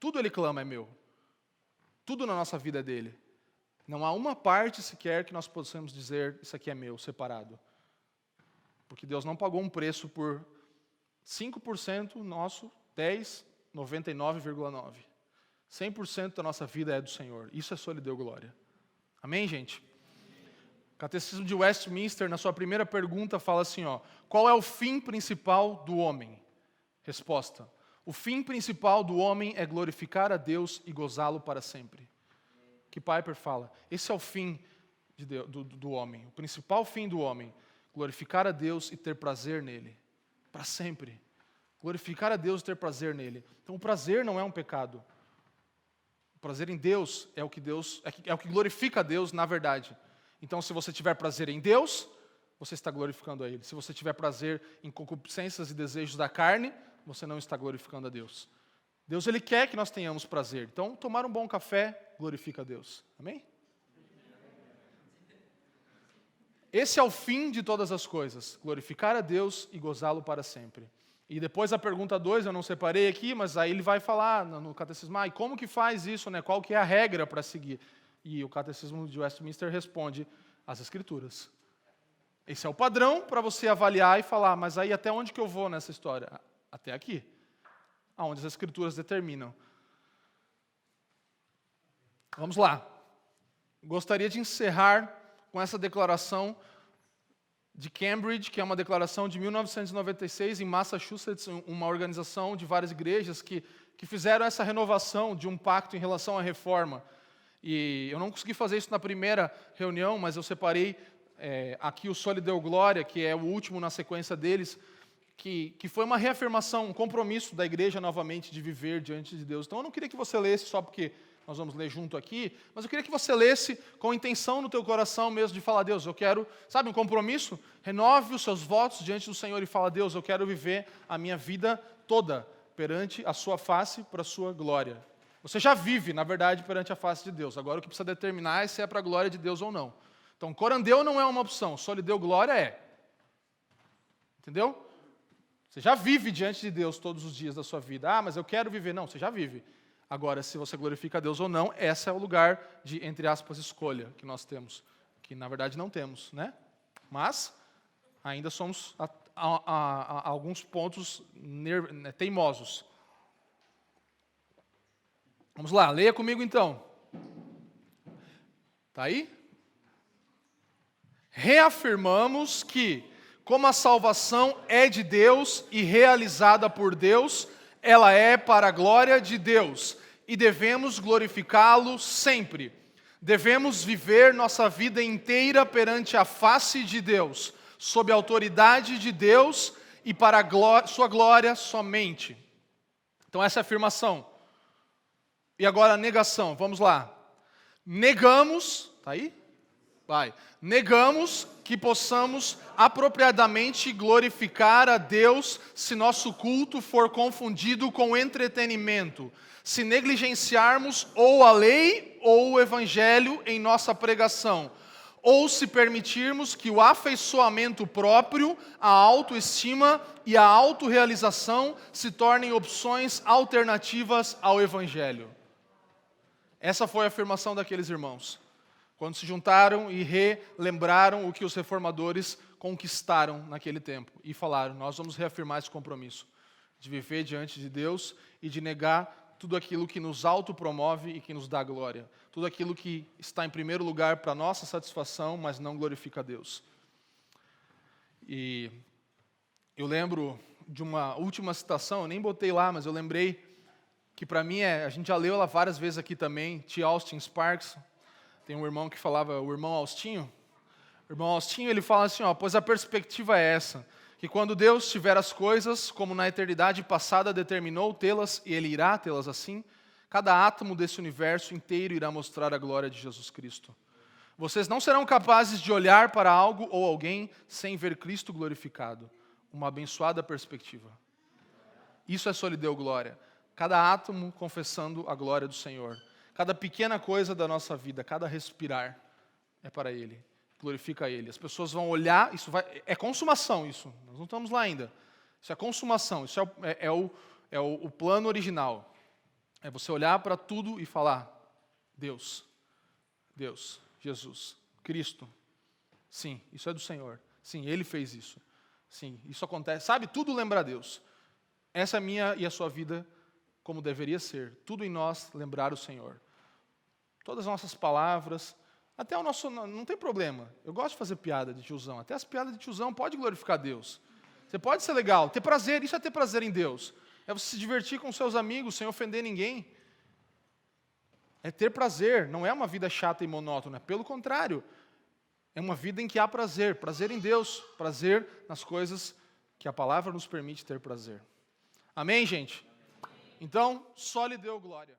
Tudo Ele clama é meu. Tudo na nossa vida é dele. Não há uma parte sequer que nós possamos dizer, isso aqui é meu, separado. Porque Deus não pagou um preço por 5% nosso, 10, 99,9. 100% da nossa vida é do Senhor. Isso é só Ele deu glória. Amém, gente? O Catecismo de Westminster, na sua primeira pergunta, fala assim, qual é o fim principal do homem? Resposta: o fim principal do homem é glorificar a Deus e gozá-lo para sempre. Que Piper fala, esse é o fim do homem, o principal fim do homem, glorificar a Deus e ter prazer nele, para sempre. Glorificar a Deus e ter prazer nele. Então o prazer não é um pecado. O prazer em Deus é o que glorifica a Deus na verdade. Então se você tiver prazer em Deus, você está glorificando a Ele. Se você tiver prazer em concupiscências e desejos da carne, você não está glorificando a Deus. Deus, Ele quer que nós tenhamos prazer. Então tomar um bom café glorifica a Deus. Amém? Esse é o fim de todas as coisas. Glorificar a Deus e gozá-lo para sempre. E depois a pergunta 2, eu não separei aqui, mas aí ele vai falar no catecismo, e como que faz isso, né? Qual que é a regra para seguir? E o catecismo de Westminster responde, as Escrituras. Esse é o padrão para você avaliar e falar, mas aí até onde que eu vou nessa história? Até aqui, aonde as Escrituras determinam. Vamos lá. Gostaria de encerrar com essa declaração de Cambridge, que é uma declaração de 1996 em Massachusetts, uma organização de várias igrejas que fizeram essa renovação de um pacto em relação à reforma. E eu não consegui fazer isso na primeira reunião, mas eu separei aqui o Só lhe deu glória, que é o último na sequência deles, que foi uma reafirmação, um compromisso da igreja novamente de viver diante de Deus. Então eu não queria que você lesse só porque nós vamos ler junto aqui, mas eu queria que você lesse com intenção no teu coração mesmo de falar, Deus, eu quero, sabe, um compromisso? Renove os seus votos diante do Senhor e fala, Deus, eu quero viver a minha vida toda perante a sua face para a sua glória. Você já vive, na verdade, perante a face de Deus. Agora o que precisa determinar é se é para a glória de Deus ou não. Então, corandeu não é uma opção, só lhe deu glória é. Entendeu? Você já vive diante de Deus todos os dias da sua vida. Mas eu quero viver. Não, você já vive. Agora, se você glorifica a Deus ou não, esse é o lugar de, entre aspas, escolha que nós temos. Que, na verdade, não temos, né? Mas ainda somos a alguns pontos teimosos. Vamos lá, leia comigo então. Está aí? Reafirmamos que, como a salvação é de Deus e realizada por Deus, ela é para a glória de Deus e devemos glorificá-lo sempre. Devemos viver nossa vida inteira perante a face de Deus, sob a autoridade de Deus e para a sua glória somente. Então essa é a afirmação. E agora a negação, vamos lá. Negamos, está aí? Vai. Negamos que possamos apropriadamente glorificar a Deus se nosso culto for confundido com entretenimento, se negligenciarmos ou a lei ou o evangelho em nossa pregação, ou se permitirmos que o afeiçoamento próprio, a autoestima e a autorrealização se tornem opções alternativas ao evangelho. Essa foi a afirmação daqueles irmãos, quando se juntaram e relembraram o que os reformadores conquistaram naquele tempo. E falaram, nós vamos reafirmar esse compromisso de viver diante de Deus e de negar tudo aquilo que nos autopromove e que nos dá glória. Tudo aquilo que está em primeiro lugar para nossa satisfação, mas não glorifica a Deus. E eu lembro de uma última citação, eu nem botei lá, mas eu lembrei que para mim a gente já leu ela várias vezes aqui também, T. Austin Sparks. Tem um irmão que falava, o irmão Austinho. O irmão Austinho, ele fala assim, pois a perspectiva é essa, que quando Deus tiver as coisas, como na eternidade passada determinou tê-las, e Ele irá tê-las assim, cada átomo desse universo inteiro irá mostrar a glória de Jesus Cristo. Vocês não serão capazes de olhar para algo ou alguém sem ver Cristo glorificado. Uma abençoada perspectiva. Isso é só lhe deu glória. Cada átomo confessando a glória do Senhor. Cada pequena coisa da nossa vida, cada respirar, é para Ele. Glorifica Ele. As pessoas vão olhar, é consumação isso. Nós não estamos lá ainda. Isso é consumação, isso é o plano original. É você olhar para tudo e falar, Deus, Jesus, Cristo. Sim, isso é do Senhor. Sim, Ele fez isso. Sim, isso acontece. Sabe, tudo lembra Deus. Essa é a minha e a sua vida como deveria ser. Tudo em nós lembrar o Senhor. Todas as nossas palavras, até o nosso... Não tem problema. Eu gosto de fazer piada de tiozão. Até as piadas de tiozão pode glorificar Deus. Você pode ser legal, ter prazer. Isso é ter prazer em Deus. É você se divertir com seus amigos sem ofender ninguém. É ter prazer. Não é uma vida chata e monótona. Pelo contrário. É uma vida em que há prazer. Prazer em Deus. Prazer nas coisas que a palavra nos permite ter prazer. Amém, gente? Então, só lhe deu glória.